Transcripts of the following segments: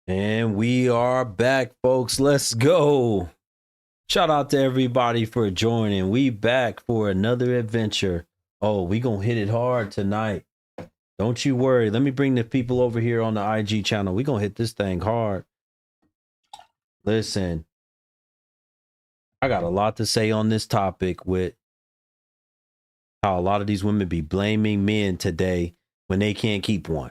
And we are back, folks. Let's go. Shout out to everybody for joining. We back for another adventure. Oh, we gonna hit it hard tonight. Don't you worry. Let me bring the people over here on the IG channel. We gonna hit this thing hard. Listen, I got a lot to say on this topic with how a lot of these women be blaming men today when they can't keep one.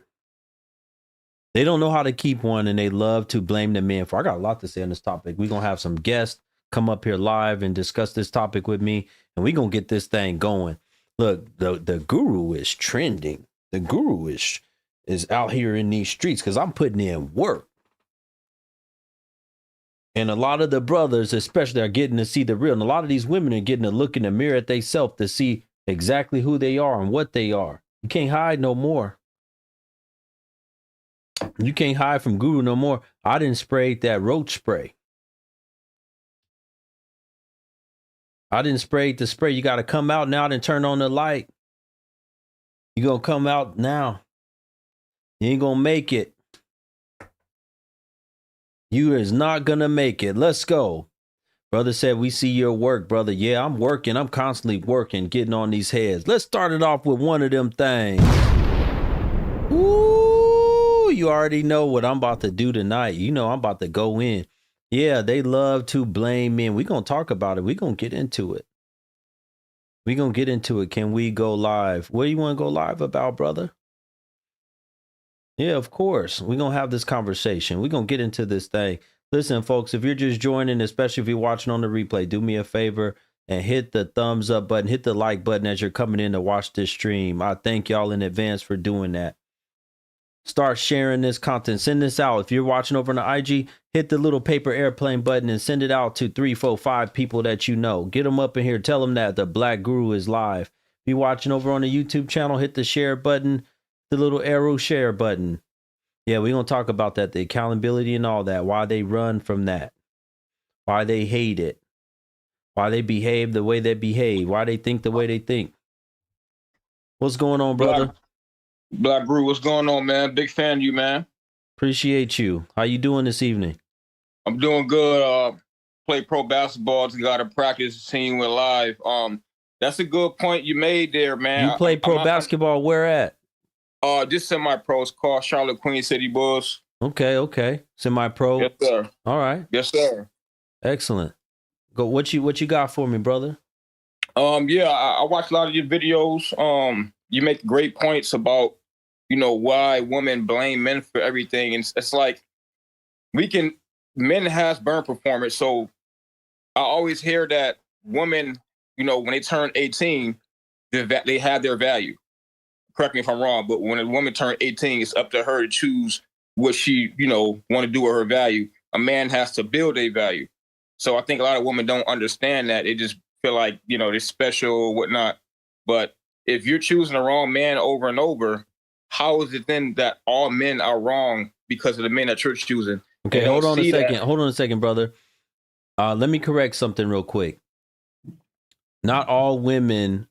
They don't know how to keep one and they love to blame the men for. I got a lot to say on this topic. We're going to have some guests come up here live and discuss this topic with me, and we're going to get this thing going. Look, the guru is trending. The guru is out here in these streets because I'm putting in work. And a lot of the brothers, especially, are getting to see the real. And a lot of these women are getting to look in the mirror at themselves to see exactly who they are and what they are. You can't hide no more. You can't hide from Guru no more. I didn't spray that roach spray. I didn't spray the spray. You got to come out now and turn on the light. You going to come out now. You ain't going to make it. You is not going to make it. Let's go. Brother said, we see your work, brother. Yeah, I'm working. I'm constantly working, getting on these heads. Let's start it off with one of them things. Ooh, you already know what I'm about to do tonight. You know I'm about to go in. Yeah, they love to blame men. We're going to talk about it. We're going to get into it. We're going to get into it. Can we go live? What do you want to go live about, brother? Yeah, of course. We're going to have this conversation. We're going to get into this thing. Listen, folks, if you're just joining, especially if you're watching on the replay, do me a favor and hit the thumbs up button, hit the like button as you're coming in to watch this stream. I thank y'all in advance for doing that. Start sharing this content. Send this out. If you're watching over on the IG, hit the little paper airplane button and send it out to 3, 4, 5 people that you know. Get them up in here. Tell them that the Black Guru is live. If you're watching over on the YouTube channel, hit the share button, the little arrow share button. Yeah, we're going to talk about that, the accountability and all that, why they run from that, why they hate it, why they behave the way they behave, why they think the way they think. What's going on, brother? Black Guru, what's going on, man? Big fan of you, man. Appreciate you. How you doing this evening? I'm doing good. Play pro basketball. Got to practice seeing with live. That's a good point you made there, man. You play pro basketball where at? Just semi-pro. It's called Charlotte Queen City Bulls. Okay. Semi-pro. Yes, sir. All right. Yes, sir. Excellent. Go. What you got for me, brother? Yeah, I watch a lot of your videos. You make great points about, why women blame men for everything. And it's like men has burn performance. So I always hear that women, when they turn 18, they have their value. Correct me if I'm wrong, but when a woman turns 18, it's up to her to choose what she, want to do with her value. A man has to build a value. So I think a lot of women don't understand that. They just feel like, they're special or whatnot. But if you're choosing the wrong man over and over, how is it then that all men are wrong because of the men that you're choosing? Okay, hold on a second. Hold on a second, brother. Let me correct something real quick. Not all women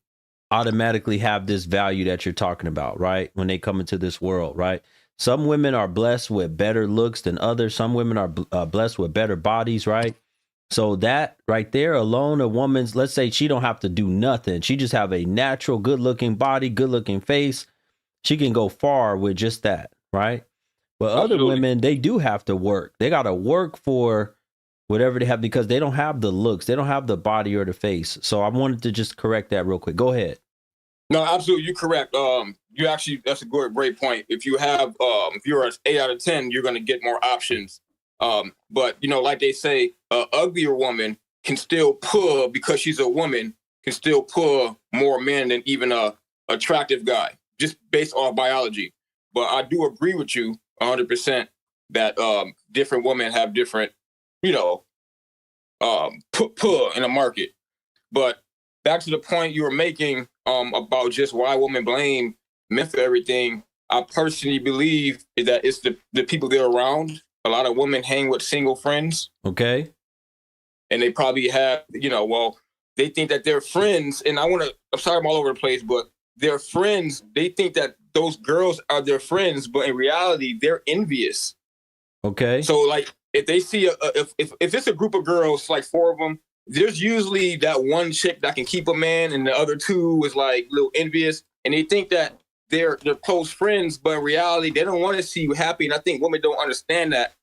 automatically have this value that you're talking about, right? When they come into this world, right? Some women are blessed with better looks than others. Some women are blessed with better bodies, right? So that right there alone, a woman's, let's say she don't have to do nothing. She just have a natural, good looking body, good looking face. She can go far with just that, right? But other women, they do have to work. They got to work for whatever they have because they don't have the looks. They don't have the body or the face. So I wanted to just correct that real quick. Go ahead. No, absolutely. You're correct. That's a great point. If you have, if you're an 8 out of 10, you're going to get more options. But, like they say, an uglier woman can still pull, because she's a woman, can still pull more men than even a attractive guy, just based on biology. But I do agree with you 100% that different women have different, pull in the market. But back to the point you were making about just why women blame men for everything, I personally believe that it's the people they're around. A lot of women hang with single friends. Okay. And they probably have, they think that they're friends. And I'm sorry I'm all over the place, but their friends, they think that those girls are their friends. But in reality, they're envious Okay. So like if they see if it's a group of girls, like 4 of them, there's usually that one chick that can keep a man, and the other 2 is like a little envious, and they think that they're close friends, but in reality, they don't want to see you happy. And I think women don't understand that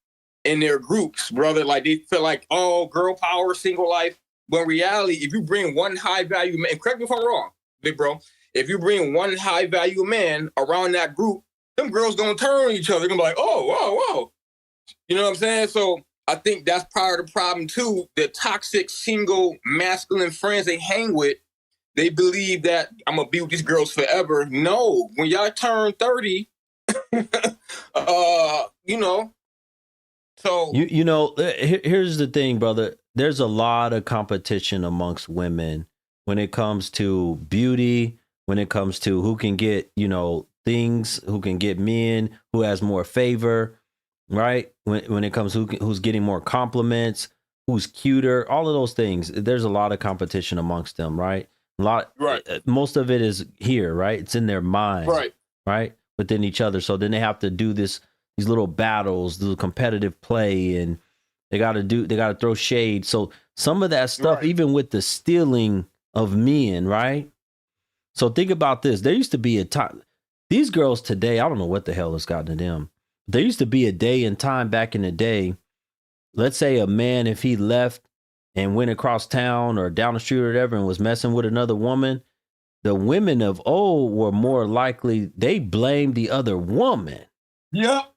in their groups, brother. Like they feel like, oh, girl power, single life. But in reality, if you bring one high value man, and correct me if I'm wrong, big bro, if you bring one high value man around that group, them girls gonna turn on each other. They're gonna be like, oh, whoa, whoa. You know what I'm saying? So I think that's part of the problem too. The toxic single masculine friends they hang with, they believe that I'm gonna be with these girls forever. No, when y'all turn 30, you know. So you know, here's the thing, brother. There's a lot of competition amongst women when it comes to beauty, when it comes to who can get, you know, things, who can get men, who has more favor, right? When it comes to who's getting more compliments, who's cuter, all of those things. There's a lot of competition amongst them, right? right. Most of it is here, right? It's in their minds, right? Within each other. So then they have to do these little battles, the competitive play, and they got to throw shade. So some of that stuff, even with the stealing of men, right? So think about this. There used to be a time. These girls today, I don't know what the hell has gotten to them. There used to be a day and time back in the day. Let's say a man, if he left and went across town or down the street or whatever and was messing with another woman, the women of old were more likely, they blamed the other woman. Yep.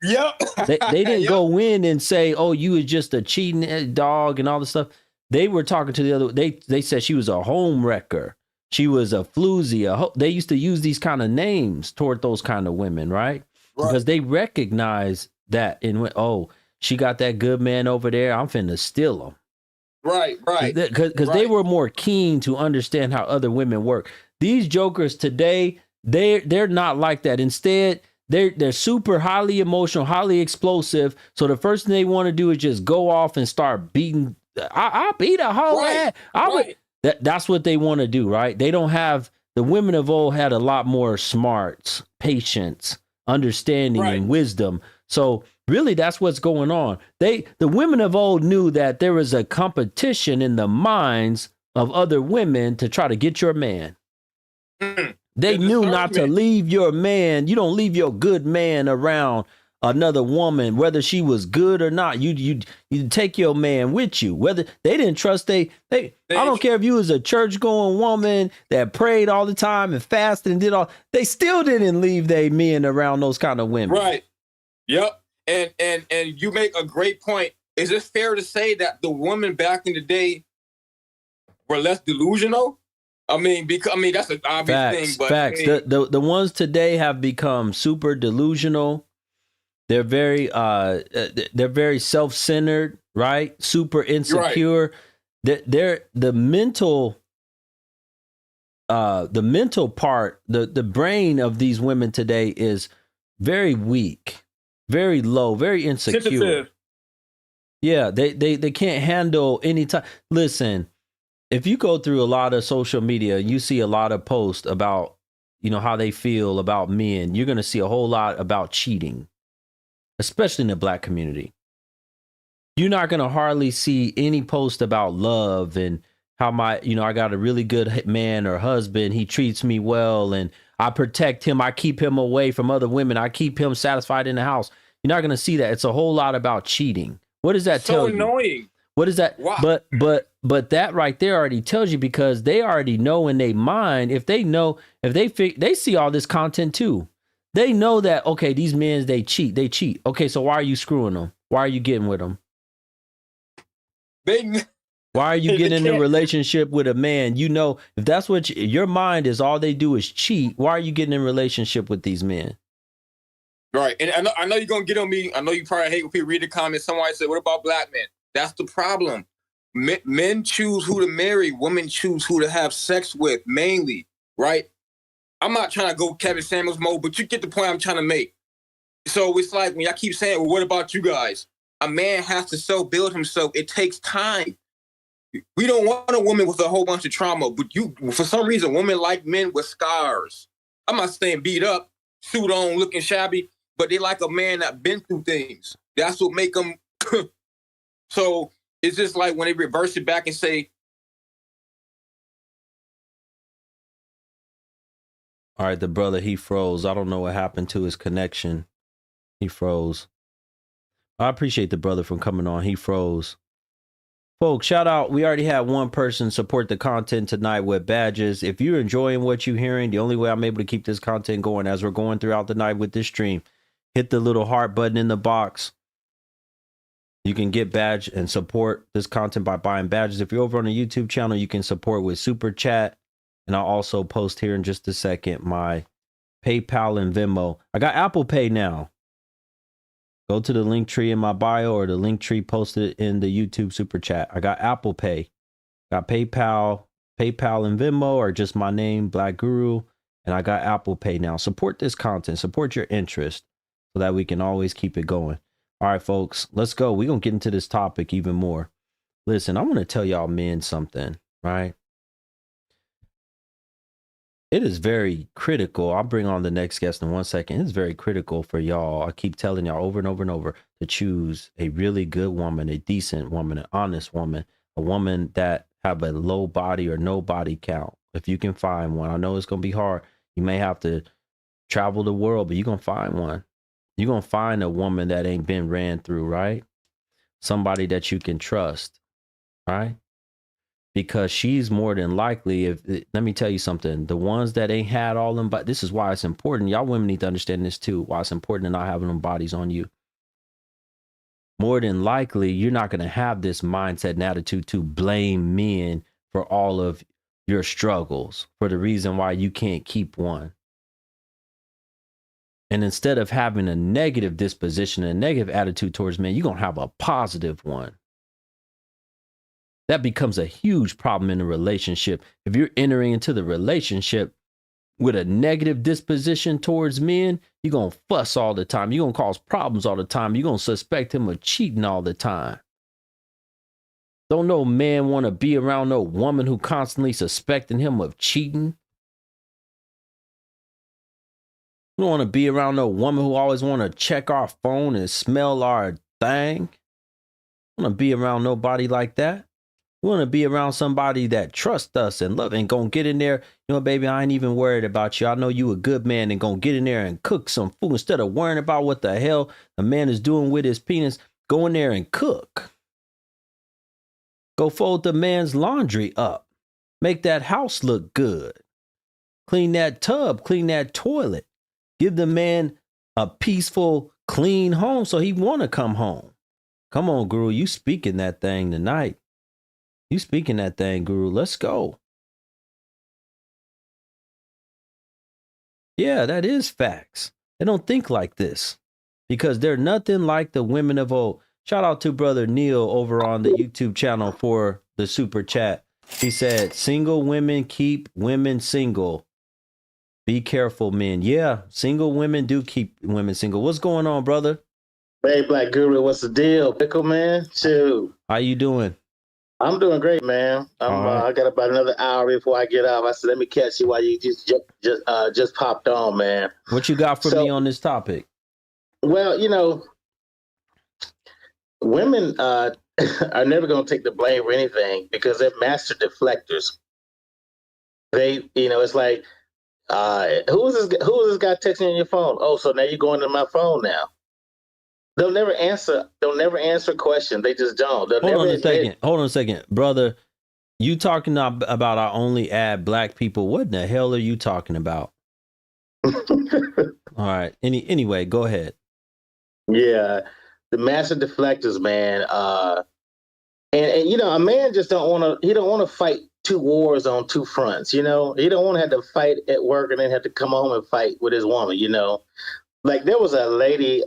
They didn't go in and say, oh, you was just a cheating dog and all this stuff. They were talking to the other. They said she was a home wrecker. She was a floozy. They used to use these kind of names toward those kind of women, right? Because they recognize that and went, oh, she got that good man over there. I'm finna steal him. Right. Because they were more keen to understand how other women work. These jokers today, they're not like that. Instead, they're super highly emotional, highly explosive. So the first thing they want to do is just go off and start beating. I'll beat a whole ass. That's what they want to do, right? They don't have, the women of old had a lot more smarts, patience, understanding, and wisdom. So really, that's what's going on. The women of old knew that there was a competition in the minds of other women to try to get your man. They knew not to leave your man. You don't leave your good man around another woman, whether she was good or not. You take your man with you. Whether they didn't trust I don't care if you was a church going woman that prayed all the time and fasted and did all. They still didn't leave their men around those kind of women. Right. Yep. And you make a great point. Is it fair to say that the women back in the day were less delusional? I mean, that's an obvious thing. But facts. The ones today have become super delusional. They're very self-centered, right? Super insecure. They're the mental part, the brain of these women today is very weak, very low, very insecure. Sensitive. Yeah, they can't handle any time. Listen, if you go through a lot of social media, you see a lot of posts about, you know, how they feel about men. You're going to see a whole lot about cheating, especially in the black community. You're not going to hardly see any post about love and how I got a really good man or husband. He treats me well and I protect him. I keep him away from other women. I keep him satisfied in the house. You're not going to see that. It's a whole lot about cheating. What does that tell you? So annoying. What is that? Wow. But that right there already tells you, because they already know in their mind, if they see all this content too. They know that, okay, these men, they cheat. Okay, so why are you screwing them? Why are you getting with them? Why are you getting in a relationship with a man? You know, if that's what your mind is, all they do is cheat. Why are you getting in a relationship with these men? Right. And I know you're going to get on me. I know you probably hate when people read the comments. Somebody said, what about black men? That's the problem. Men choose who to marry. Women choose who to have sex with, mainly, right? I'm not trying to go Kevin Samuels mode, but you get the point I'm trying to make. So it's like when I keep saying, well, what about you guys? A man has to self-build himself. It takes time. We don't want a woman with a whole bunch of trauma, but for some reason, women like men with scars. I'm not saying beat up, suit on, looking shabby. but they like a man that been through things. That's what make them. So it's just like when they reverse it back and say, all right, the brother, he froze. I don't know what happened to his connection. He froze. I appreciate the brother from coming on. He froze. Folks, shout out. We already had one person support the content tonight with badges. If you're enjoying what you're hearing, the only way I'm able to keep this content going as we're going throughout the night with this stream, hit the little heart button in the box. You can get badge and support this content by buying badges. If you're over on the YouTube channel, you can support with Super Chat. And I'll also post here in just a second my PayPal and Venmo. I got Apple Pay now. Go to the link tree in my bio or the link tree posted in the YouTube Super Chat. I got Apple Pay. Got PayPal and Venmo, or just my name, Black Guru. And I got Apple Pay now. Support this content. Support your interest so that we can always keep it going. All right, folks, let's go. We're going to get into this topic even more. Listen, I want to tell y'all men something, right? It is very critical. I'll bring on the next guest in 1 second. It's very critical for y'all. I keep telling y'all over and over and over to choose a really good woman, a decent woman, an honest woman, a woman that have a low body or no body count. If you can find one, I know it's going to be hard. You may have to travel the world, but you're going to find one. You're going to find a woman that ain't been ran through, right? Somebody that you can trust, right? Because she's more than likely, let me tell you something, the ones that ain't had all them, but this is why it's important. Y'all women need to understand this too, why it's important to not having them bodies on you. More than likely, you're not going to have this mindset and attitude to blame men for all of your struggles, for the reason why you can't keep one. And instead of having a negative disposition, a negative attitude towards men, you're going to have a positive one. That becomes a huge problem in a relationship. If you're entering into the relationship with a negative disposition towards men, you're going to fuss all the time. You're going to cause problems all the time. You're going to suspect him of cheating all the time. Don't no man want to be around no woman who constantly suspecting him of cheating. You don't want to be around no woman who always want to check our phone and smell our thing. You want to be around nobody like that. We want to be around somebody that trusts us and love and gonna get in there. You know, baby, I ain't even worried about you. I know you a good man and gonna get in there and cook some food instead of worrying about what the hell the man is doing with his penis. Go in there and cook. Go fold the man's laundry up. Make that house look good. Clean that tub, clean that toilet. Give the man a peaceful, clean home so he want to come home. Come on, Guru, you speaking that thing tonight. You speaking that thing, Guru. Let's go. Yeah, that is facts. They don't think like this because they're nothing like the women of old. Shout out to brother Neil over on the YouTube channel for the super chat. He said, single women keep women single. Be careful, men. Yeah, single women do keep women single. What's going on, brother? Hey, Black Guru, what's the deal? Pickle, man? Shoot. How you doing? I'm doing great, man. I got about another hour before I get off. I said, let me catch you while you just popped on, man. What you got for me on this topic? Well, you know, women are never going to take the blame for anything because they're master deflectors. They, you know, it's like, who is this guy texting on your phone? Oh, so now you're going to my phone now. They'll never answer questions. They just don't. Hold on a second. Brother, you talking about I only add black people. What in the hell are you talking about? All right. Anyway, go ahead. Yeah. The master deflectors, man. And you know, a man just don't want to fight two wars on two fronts, you know? He don't want to have to fight at work and then have to come home and fight with his woman, you know? Like there was a lady,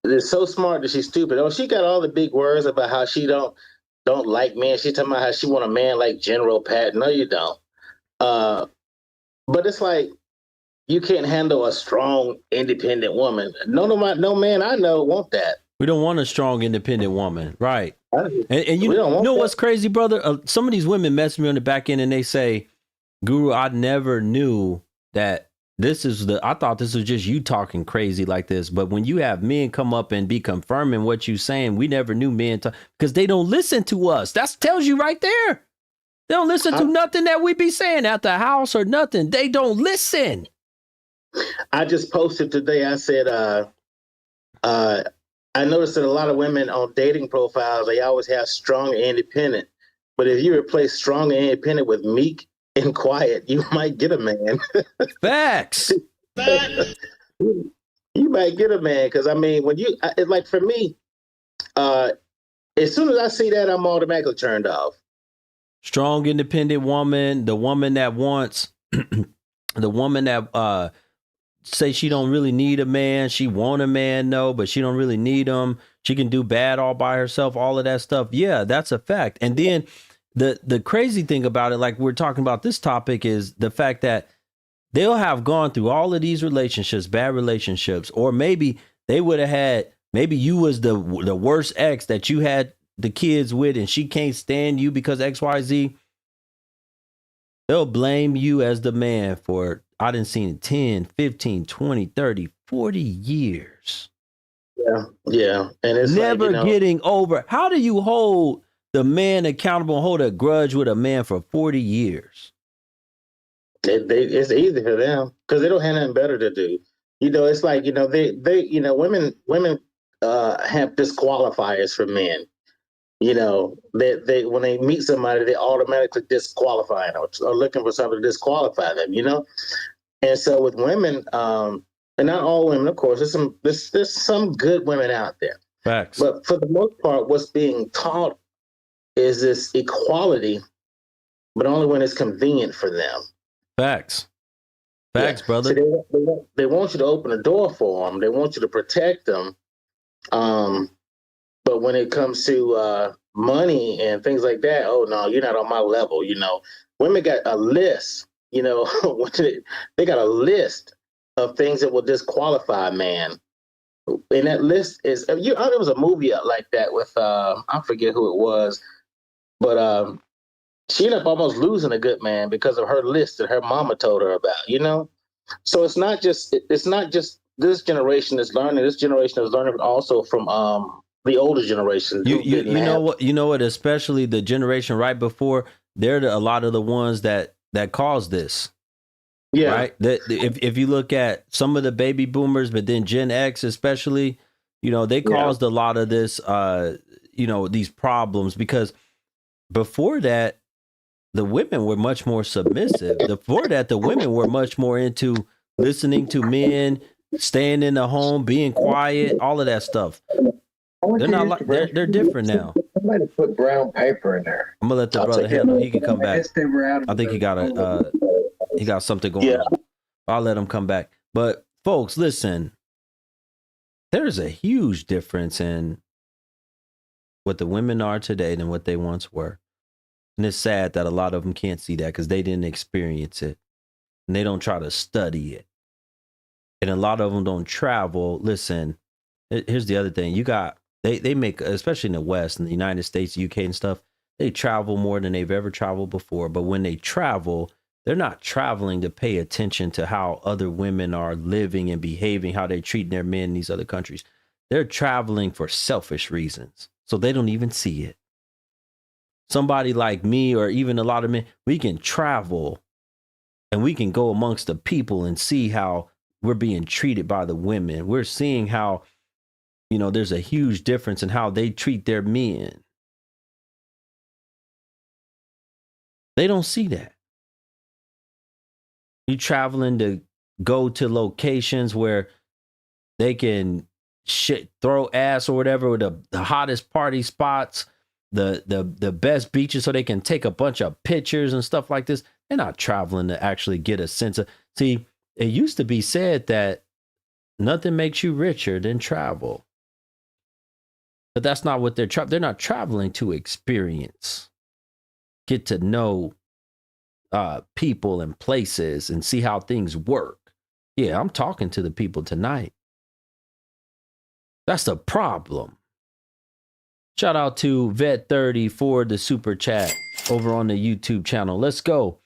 is so smart that she's stupid. Oh, she got all the big words about how she don't like men. She's talking about how she want a man like General Patton. No, you don't. But it's like you can't handle a strong, independent woman. No man I know want that. We don't want a strong, independent woman, right? And you know what's crazy, brother? Some of these women mess me on the back end and they say, "Guru, I never knew that I thought this was just you talking crazy like this, but when you have men come up and be confirming what you saying, we never knew men because they don't listen to us. That tells you right there. They don't listen to nothing that we be saying at the house or nothing. They don't listen. I just posted today. I said, I noticed that a lot of women on dating profiles, they always have strong and independent. But if you replace strong and independent with meek and quiet, you might get a man. Facts. You might get a man. Because, I mean, when you, it's like for me, as soon as I see that, I'm automatically turned off. Strong, independent woman, the woman that wants, the woman that say she don't really need a man. She want a man, no, but she don't really need him. She can do bad all by herself, all of that stuff. Yeah, that's a fact. And then the crazy thing about it, like we're talking about this topic, is the fact that they'll have gone through all of these relationships, bad relationships, or maybe they would have had, maybe you was the worst ex that you had the kids with and she can't stand you because XYZ. They'll blame you as the man for, I done seen it 10, 15, 20, 30, 40 years. Yeah. And it's never like, getting over. How do you hold the man accountable and hold a grudge with a man for 40 years? It's easy for them because they don't have nothing better to do. It's like, women have disqualifiers for men. They when they meet somebody, they automatically disqualify them or looking for something to disqualify them, And so with women, and not all women, of course, there's some good women out there. Facts. But for the most part, what's being taught is this equality, but only when it's convenient for them. Facts, brother. So they want you to open a door for them. They want you to protect them. But when it comes to money and things like that, oh no, you're not on my level. Women got a list. They got a list of things that will disqualify a man, and that list is. There was a movie like that with I forget who it was, but she ended up almost losing a good man because of her list that her mama told her about. So it's not just this generation is learning. This generation is learning also from the older generation. You know what? Especially the generation right before, they're a lot of the ones that caused this. Yeah. Right. If you look at some of the baby boomers, but then Gen X especially, they caused a lot of this. These problems because before that, the women were much more submissive. Before that, the women were much more into listening to men, staying in the home, being quiet, all of that stuff. They're not like they're different now. Somebody put brown paper in there. I'm gonna let the brother handle. He can come back. I think he got something going on. I'll let him come back. But folks, listen, there's a huge difference in what the women are today than what they once were. And it's sad that a lot of them can't see that because they didn't experience it and they don't try to study it. And a lot of them don't travel. Listen, here's the other thing. They make, especially in the West, in the United States, UK and stuff, they travel more than they've ever traveled before. But when they travel, they're not traveling to pay attention to how other women are living and behaving, how they treat their men in these other countries. They're traveling for selfish reasons. So they don't even see it. Somebody like me or even a lot of men, we can travel and we can go amongst the people and see how we're being treated by the women. We're seeing how, there's a huge difference in how they treat their men. They don't see that. You traveling to go to locations where they can throw ass or whatever, with the hottest party spots, the best beaches, so they can take a bunch of pictures and stuff like this. They're not traveling to actually get a sense of. See, it used to be said that nothing makes you richer than travel. But that's not what they're not traveling to experience, get to know people and places and see how things work. Yeah, I'm talking to the people tonight. That's the problem. Shout out to Vet30 for the super chat over on the YouTube channel. Let's go.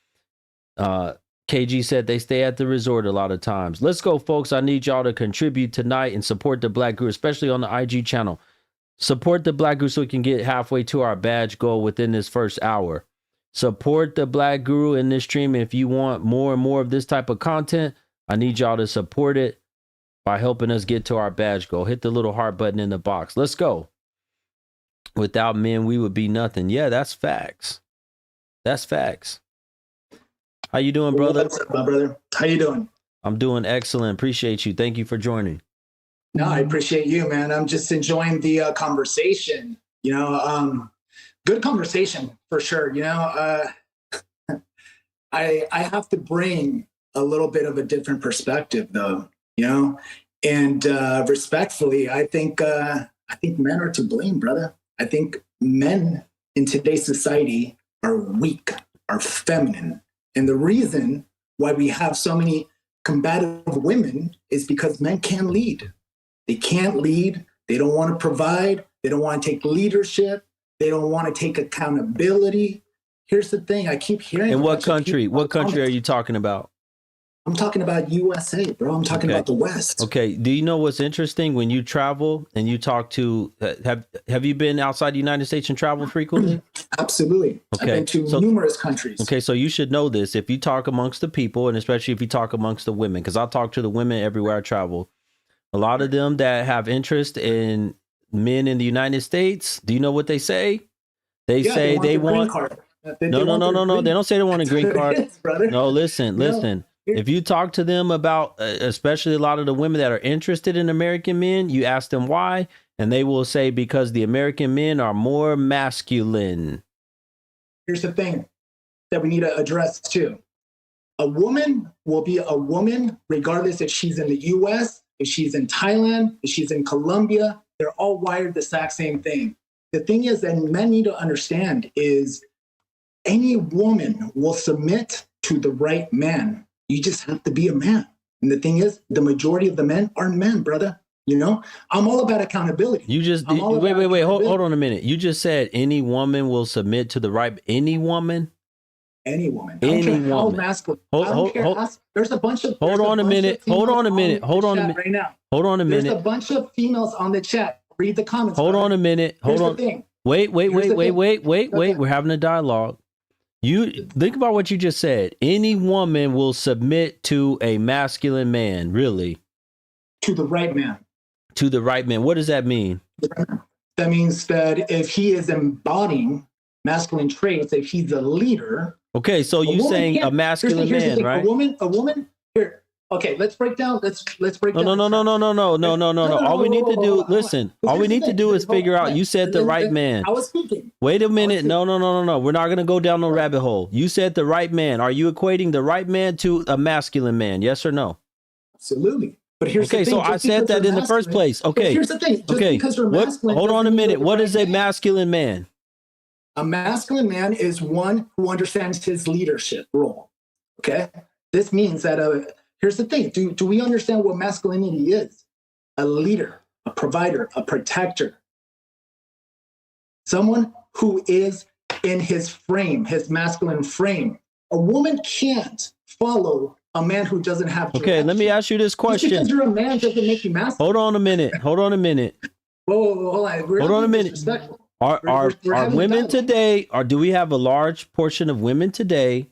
K KG said they stay at the resort a lot of times. Let's go, folks. I need y'all to contribute tonight and support the Black Guru, especially on the IG channel. Support the Black Guru so we can get halfway to our badge goal within this first hour. Support the Black Guru in this stream. If you want more and more of this type of content, I need y'all to support it by helping us get to our badge goal. Hit the little heart button in the box. Let's go. Without men, we would be nothing. Yeah, that's facts. That's facts. How you doing, brother? What's up, my brother? How you doing? I'm doing excellent. Appreciate you. Thank you for joining. No, I appreciate you, man. I'm just enjoying the conversation. Good conversation for sure. I have to bring a little bit of a different perspective, though. And respectfully, I think men are to blame, brother. I think men in today's society are weak, are feminine. And the reason why we have so many combative women is because men can't lead. They can't lead. They don't want to provide. They don't want to take leadership. They don't want to take accountability. Here's the thing. I keep hearing. In what country? What country are you talking about? I'm talking about USA, bro. I'm talking about the West. Okay. Do you know what's interesting when you travel and you talk to, have you been outside the United States and travel frequently? Absolutely. Okay. I've been to numerous countries. Okay. So you should know this. If you talk amongst the people, and especially if you talk amongst the women, because I talk to the women everywhere I travel, a lot of them that have interest in men in the United States, do you know what they say? They say they want. No. They don't say they want a green card. No, listen. If you talk to them about, especially a lot of the women that are interested in American men, you ask them why, and they will say because the American men are more masculine. Here's the thing that we need to address too. A woman will be a woman regardless if she's in the US, if she's in Thailand, if she's in Colombia. They're all wired the exact same thing. The thing is that men need to understand is any woman will submit to the right man. You just have to be a man. And the thing is, the majority of the men are men, brother. I'm all about accountability. You just wait. Hold on a minute. You just said any woman will submit to the right. Any woman. Any woman. I don't care how masculine. There's a bunch of. Hold on a minute. Hold on a minute. Right now. Hold on a minute. There's a bunch of females on the chat. Read the comments. Hold on a minute. Hold on. Wait. Okay. We're having a dialogue. You think about what you just said. Any woman will submit to a masculine man, really? To the right man. To the right man. What does that mean? That means that if he is embodying masculine traits, if he's a leader. Okay, so you saying a masculine man, right? A woman. Here. Okay, let's break down. Let's break down. No. All we need to do, listen. All we need to do is figure out. You said the right man. I was speaking. Wait a minute. No. We're not gonna go down no rabbit hole. You said the right man. Are you equating the right man to a masculine man? Yes or no? Absolutely. But here's the thing. So I said that in the first place. Okay. Here's the thing. Just because you're masculine. Hold on a minute. What is a masculine man? A masculine man is one who understands his leadership role. Okay. This means that here's the thing. Do we understand what masculinity is? A leader, a provider, a protector. Someone who is in his frame, his masculine frame. A woman can't follow a man who doesn't have direction. Okay, let me ask you this question. Just because you're a man doesn't make you masculine. Hold on a minute. Whoa, hold on. Hold on a minute. Are women today, or do we have a large portion of women today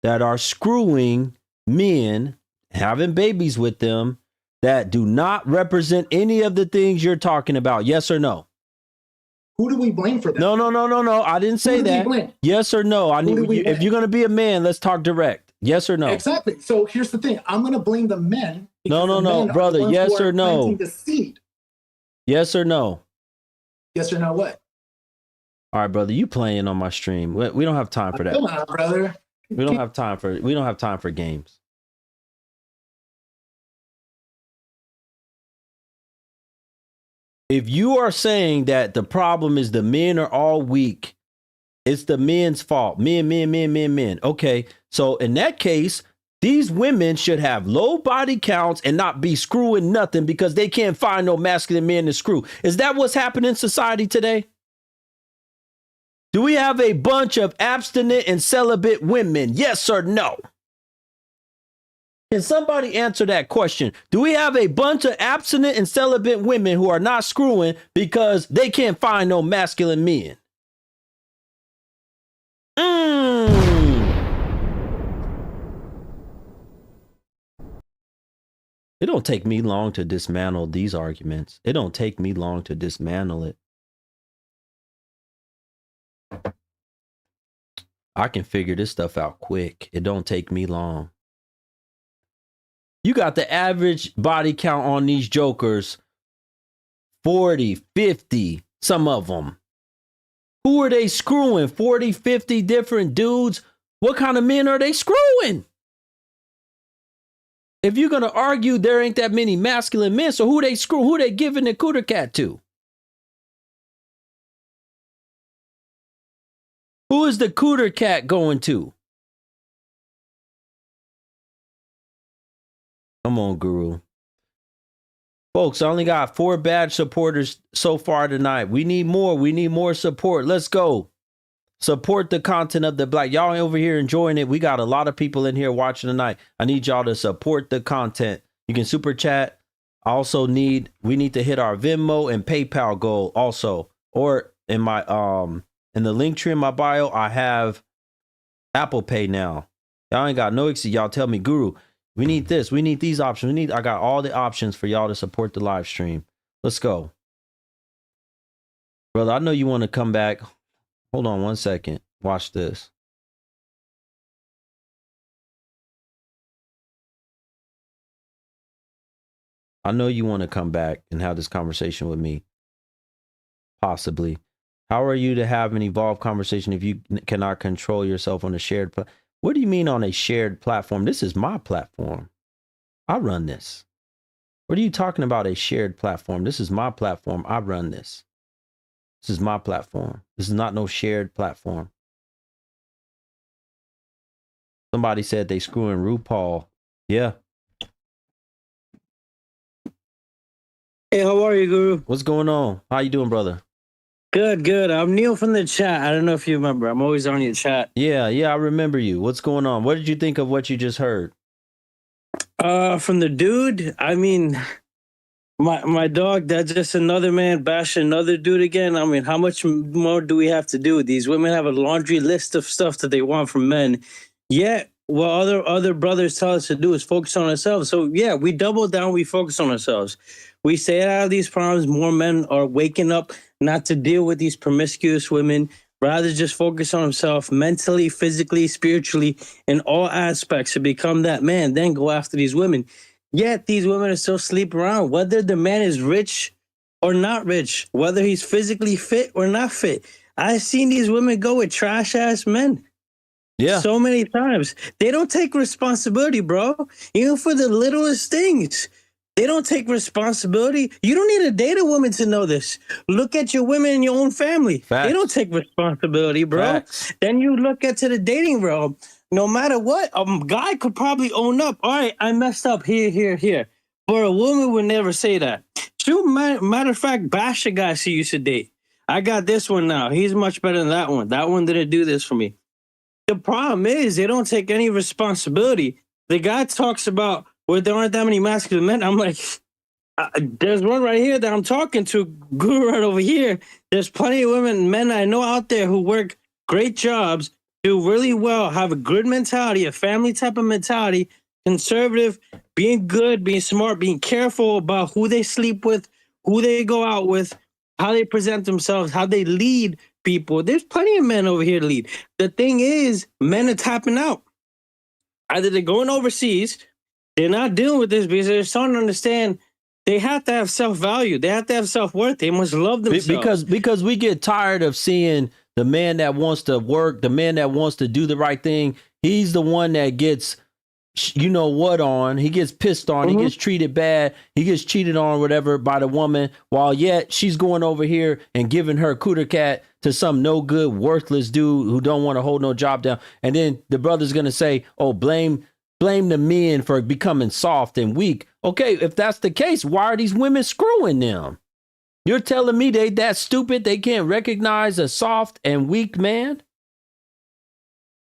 that are screwing men, having babies with them, that do not represent any of the things you're talking about? Yes or no? Who do we blame for that? No. I didn't say that. Yes or no? If you're going to be a man, let's talk direct. Yes or no? Exactly. So here's the thing. I'm going to blame the men. No, brother. Yes or no? The seed. Yes or no? Yes or no what? All right, brother. You playing on my stream. We don't have time for that. Come on, brother. We don't have time for games. If you are saying that the problem is the men are all weak, it's the men's fault. Men. Okay. So in that case, these women should have low body counts and not be screwing nothing because they can't find no masculine men to screw. Is that what's happening in society today? Do we have a bunch of abstinent and celibate women? Yes or no? Can somebody answer that question? Do we have a bunch of abstinent and celibate women who are not screwing because they can't find no masculine men? It don't take me long to dismantle these arguments. It don't take me long to dismantle it. I can figure this stuff out quick. It don't take me long. You got the average body count on these jokers, 40, 50, some of them. Who are they screwing? 40, 50 different dudes? What kind of men are they screwing? If you're going to argue there ain't that many masculine men, so who they screw? Who they giving the cooter cat to? Who is the cooter cat going to? Come on, Guru. Folks, I only got 4 badge supporters so far tonight. We need more. We need more support. Let's go. Support the content of the black. Y'all over here enjoying it. We got a lot of people in here watching tonight. I need y'all to support the content. You can super chat. We need to hit our Venmo and PayPal goal also. Or in my in the link tree in my bio, I have Apple Pay now. Y'all ain't got no excuse. Y'all tell me, Guru, we need this. We need these options. I got all the options for y'all to support the live stream. Let's go. Brother, I know you want to come back. Hold on one second. Watch this. I know you want to come back and have this conversation with me. Possibly. How are you to have an evolved conversation if you cannot control yourself on a shared platform? What do you mean on a shared platform? This is my platform. I run this. What are you talking about, a shared platform? This is my platform. I run this. This is my platform. This is not no shared platform. Somebody said they screwing RuPaul. Yeah. Hey, how are you, Guru? What's going on? How you doing, brother? Good, good. I'm Neil from the chat. I don't know if you remember. I'm always on your chat. Yeah, I remember you. What's going on? What did you think of what you just heard? From the dude, I mean, my dog, that's just another man bashing another dude again. I mean, how much more do we have to do? These women have a laundry list of stuff that they want from men. Yet, what other brothers tell us to do is focus on ourselves. So, yeah, we double down, we focus on ourselves. We stay out of these problems. More men are waking up not to deal with these promiscuous women, rather just focus on himself mentally, physically, spiritually, in all aspects to become that man, then go after these women. Yet these women are still sleeping around, whether the man is rich or not rich, whether he's physically fit or not fit. I've seen these women go with trash ass men. Yeah. So many times. They don't take responsibility, bro. Even for the littlest things. They don't take responsibility. You don't need to date a woman to know this. Look at your women in your own family. Facts. They don't take responsibility, bro. Facts. Then you look into the dating realm. No matter what, a guy could probably own up. All right, I messed up here. But a woman would never say that. She'll, matter of fact, bash a guy she used to date. I got this one now. He's much better than that one. That one didn't do this for me. The problem is they don't take any responsibility. The guy talks about, well, there aren't that many masculine men. I'm like, there's one right here that I'm talking to, Guru, right over here. There's plenty of women, men I know out there who work great jobs, do really well, have a good mentality, a family type of mentality, conservative, being good, being smart, being careful about who they sleep with, who they go out with, how they present themselves, how they lead people. There's plenty of men over here to lead. The thing is, men are tapping out. Either they're going overseas, they're not dealing with this because they're starting to understand they have to have self-value. They have to have self-worth. They must love themselves. Because we get tired of seeing the man that wants to work, the man that wants to do the right thing. He's the one that gets, you know what, on. He gets pissed on. He gets treated bad. He gets cheated on, whatever, by the woman. While yet she's going over here and giving her cooter cat to some no good, worthless dude who don't want to hold no job down. And then the brother's going to say, oh, blame the men for becoming soft and weak. Okay, if that's the case, why are these women screwing them? You're telling me they that stupid they can't recognize a soft and weak man?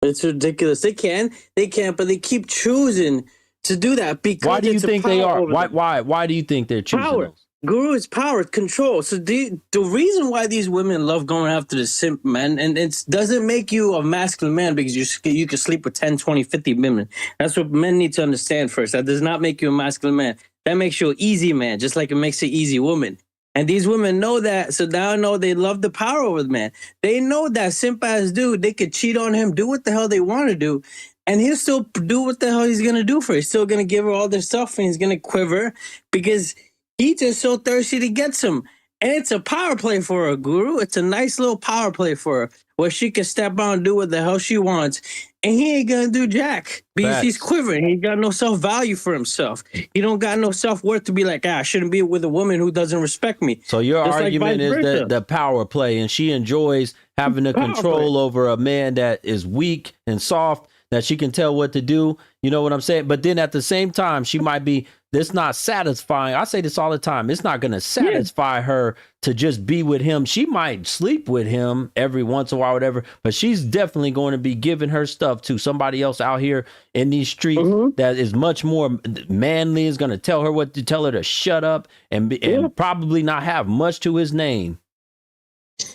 It's ridiculous. They can, but they keep choosing to do that because why do you it's a think they power are? over them. Why do you think they're choosing Power. those? Guru is power, control. So the reason why these women love going after the simp men, and it doesn't make you a masculine man because you can sleep with 10, 20, 50 women. That's what men need to understand first. That does not make you a masculine man. That makes you an easy man, just like it makes an easy woman. And these women know that, so now I know they love the power over the man. They know that simp ass dude, they could cheat on him, do what the hell they want to do, and he'll still do what the hell he's gonna do for her. He's still gonna give her all this stuff, and he's gonna quiver because he's just so thirsty to get some. And it's a power play for her, Guru. It's a nice little power play for her where she can step out and do what the hell she wants. And he ain't gonna do jack because he's quivering. He got no self-value for himself. He don't got no self-worth to be like, I shouldn't be with a woman who doesn't respect me. So your Just argument like is the power play, and she enjoys having the control over a man that is weak and soft, that she can tell what to do. You know what I'm saying? But then at the same time, she might be, that's not satisfying. I say this all the time. It's not going to satisfy her to just be with him. She might sleep with him every once in a while, whatever, but she's definitely going to be giving her stuff to somebody else out here in these streets that is much more manly, is going to tell her what to tell her to shut up and probably not have much to his name.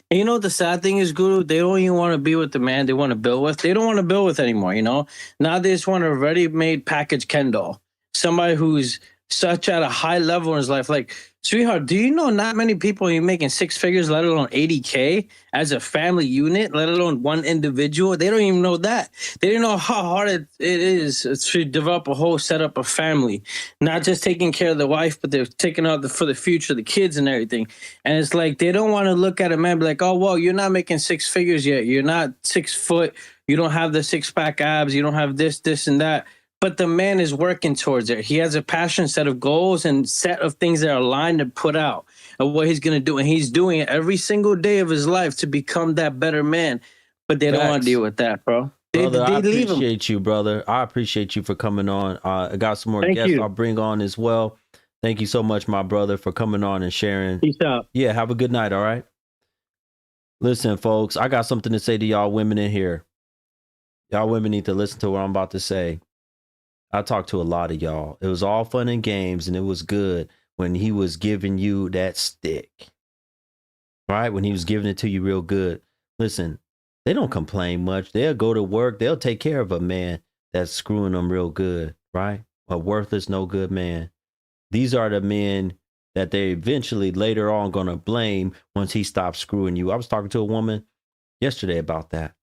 And you know what the sad thing is, Guru? They don't even want to be with the man they want to build with. They don't want to build with anymore, you know? Now they just want a ready-made package Ken doll. Somebody who's such at a high level in his life. Like, sweetheart, do you know not many people are making 6 figures, let alone 80K as a family unit, let alone one individual? They don't even know that. They don't know how hard it is to develop a whole setup of family. Not just taking care of the wife, but they're taking out for the future, the kids and everything. And it's like they don't want to look at a man and be like, oh, well, you're not making 6 figures yet. You're not 6 foot. You don't have the 6-pack abs. You don't have this, and that. But the man is working towards it. He has a passion, set of goals, and set of things that are aligned and put out of what he's going to do. And he's doing it every single day of his life to become that better man. But they don't want to deal with that, bro. Brother, I appreciate you, brother. I appreciate you for coming on. I got some more guests I'll bring on as well. Thank you so much, my brother, for coming on and sharing. Peace out. Yeah, have a good night, all right? Listen, folks, I got something to say to y'all women in here. Y'all women need to listen to what I'm about to say. I talked to a lot of y'all. It was all fun and games, and it was good when he was giving you that stick, right? When he was giving it to you real good. Listen, they don't complain much. They'll go to work. They'll take care of a man that's screwing them real good, right? A worthless, no good man. These are the men that they eventually later on going to blame once he stops screwing you. I was talking to a woman yesterday about that.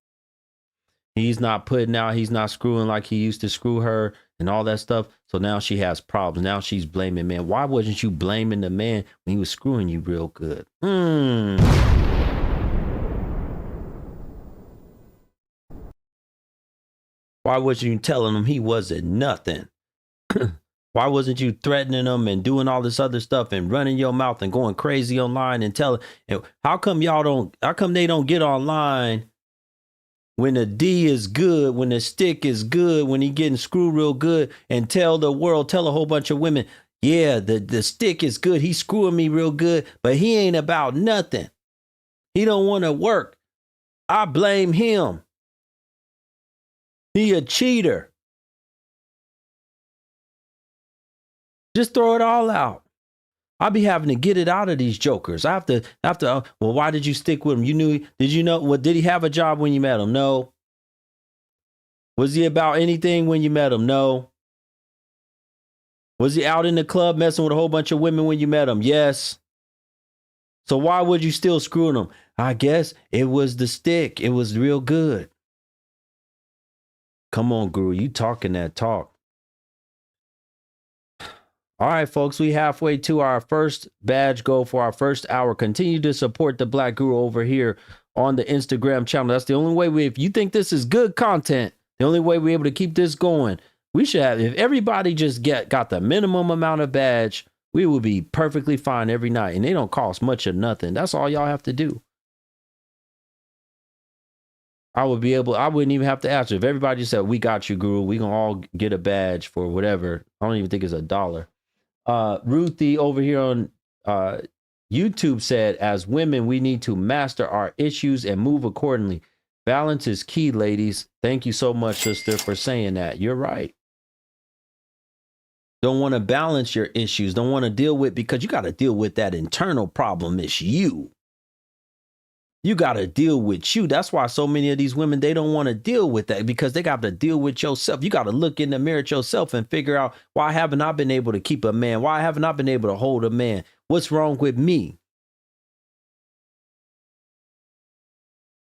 He's not putting out, he's not screwing like he used to screw her and all that stuff. So now she has problems. Now she's blaming man. Why wasn't you blaming the man when he was screwing you real good? Why wasn't you telling him he wasn't nothing? Why wasn't you threatening him and doing all this other stuff and running your mouth and going crazy online and telling? How come they don't get online when the D is good, when the stick is good, when he getting screwed real good, and tell the world, tell a whole bunch of women, yeah, the stick is good. He's screwing me real good, but he ain't about nothing. He don't want to work. I blame him. He a cheater. Just throw it all out. I'll be having to get it out of these jokers. I have to, well, why did you stick with him? Did you know, did he have a job when you met him? No. Was he about anything when you met him? No. Was he out in the club messing with a whole bunch of women when you met him? Yes. So why would you still screwing him? I guess it was the stick. It was real good. Come on, Guru. You talking that talk. All right, folks, we halfway to our first badge goal for our first hour. Continue to support the Black Guru over here on the Instagram channel. That's the only way if you think this is good content, the only way we're able to keep this going. We should have, if everybody just got the minimum amount of badge, we will be perfectly fine every night. And they don't cost much or nothing. That's all y'all have to do. I wouldn't even have to ask you. If everybody just said, we got you, Guru, we gonna all get a badge for whatever. I don't even think it's $1. Ruthie over here on YouTube said, as women, we need to master our issues and move accordingly. Balance is key, ladies. Thank you so much, sister, for saying that. You're right. Don't want to balance your issues. Don't want to deal with, because you got to deal with that internal problem. It's you. You got to deal with you. That's why so many of these women, they don't want to deal with that, because they got to deal with yourself. You got to look in the mirror at yourself and figure out, why haven't I been able to keep a man? Why haven't I been able to hold a man? What's wrong with me?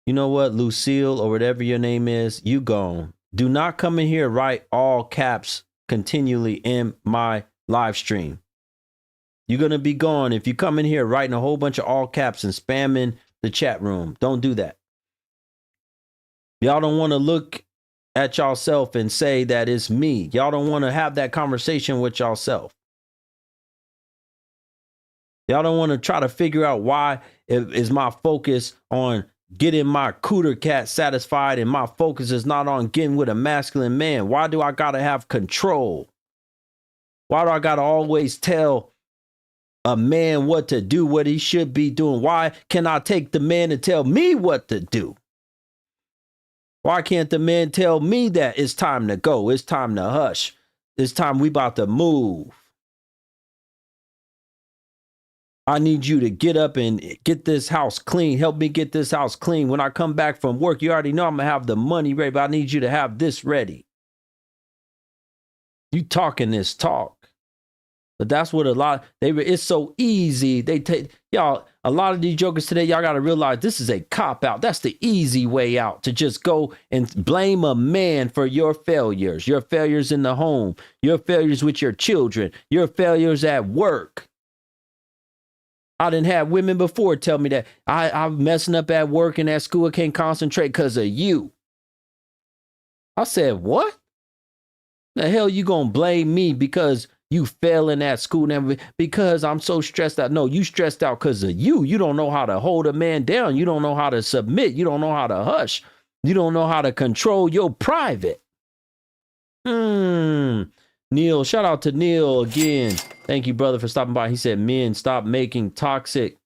You know what, Lucille, or whatever your name is, you gone. Do not come in here, write all caps continually in my live stream. You're going to be gone if you come in here writing a whole bunch of all caps and spamming the chat room. Don't do that. Y'all don't want to look at y'allself and say that it's me. Y'all don't want to have that conversation with y'allself. Y'all don't want to try to figure out why is my focus on getting my cooter cat satisfied and my focus is not on getting with a masculine man. Why do I got to have control? Why do I got to always tell a man what to do, what he should be doing? Why can I take the man to tell me what to do? Why can't the man tell me that it's time to go? It's time to hush. It's time we about to move. I need you to get up and get this house clean. Help me get this house clean. When I come back from work, you already know I'm going to have the money ready, but I need you to have this ready. You talking this talk. But that's what it's so easy. They take, y'all, a lot of these jokers today, y'all got to realize this is a cop out. That's the easy way out, to just go and blame a man for your failures in the home, your failures with your children, your failures at work. I didn't have women before tell me that I'm messing up at work and at school. I can't concentrate because of you. I said, what? The hell you gonna blame me because you failing at school and everything? Because I'm so stressed out? No, you stressed out because of you. You don't know how to hold a man down. You don't know how to submit. You don't know how to hush. You don't know how to control your private. Neil, shout out to Neil again. Thank you, brother, for stopping by. He said, men, stop making toxic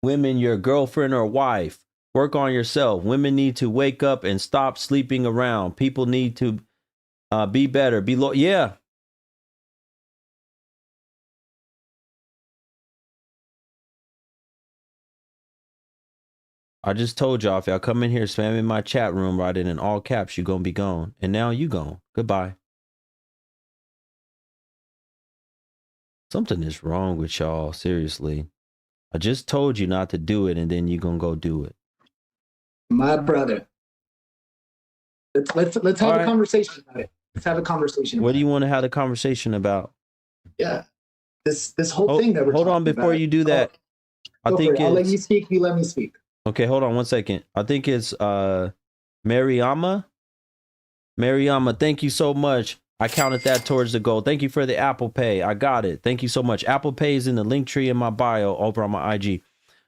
women your girlfriend or wife. Work on yourself. Women need to wake up and stop sleeping around. People need to be better. Yeah. I just told y'all, if y'all come in here spamming my chat room, writing in all caps, you're going to be gone. And now you gone. Goodbye. Something is wrong with y'all, seriously. I just told you not to do it, and then you're going to go do it. My brother. Let's have a conversation about it. Let's have a conversation. What do you want to have a conversation about? Yeah. This whole thing that we're hold on before you do that. I'll let you speak, you let me speak. Okay, hold on one second. I think it's Mariama. Mariama, thank you so much. I counted that towards the goal. Thank you for the Apple Pay. I got it. Thank you so much. Apple Pay is in the link tree in my bio over on my IG.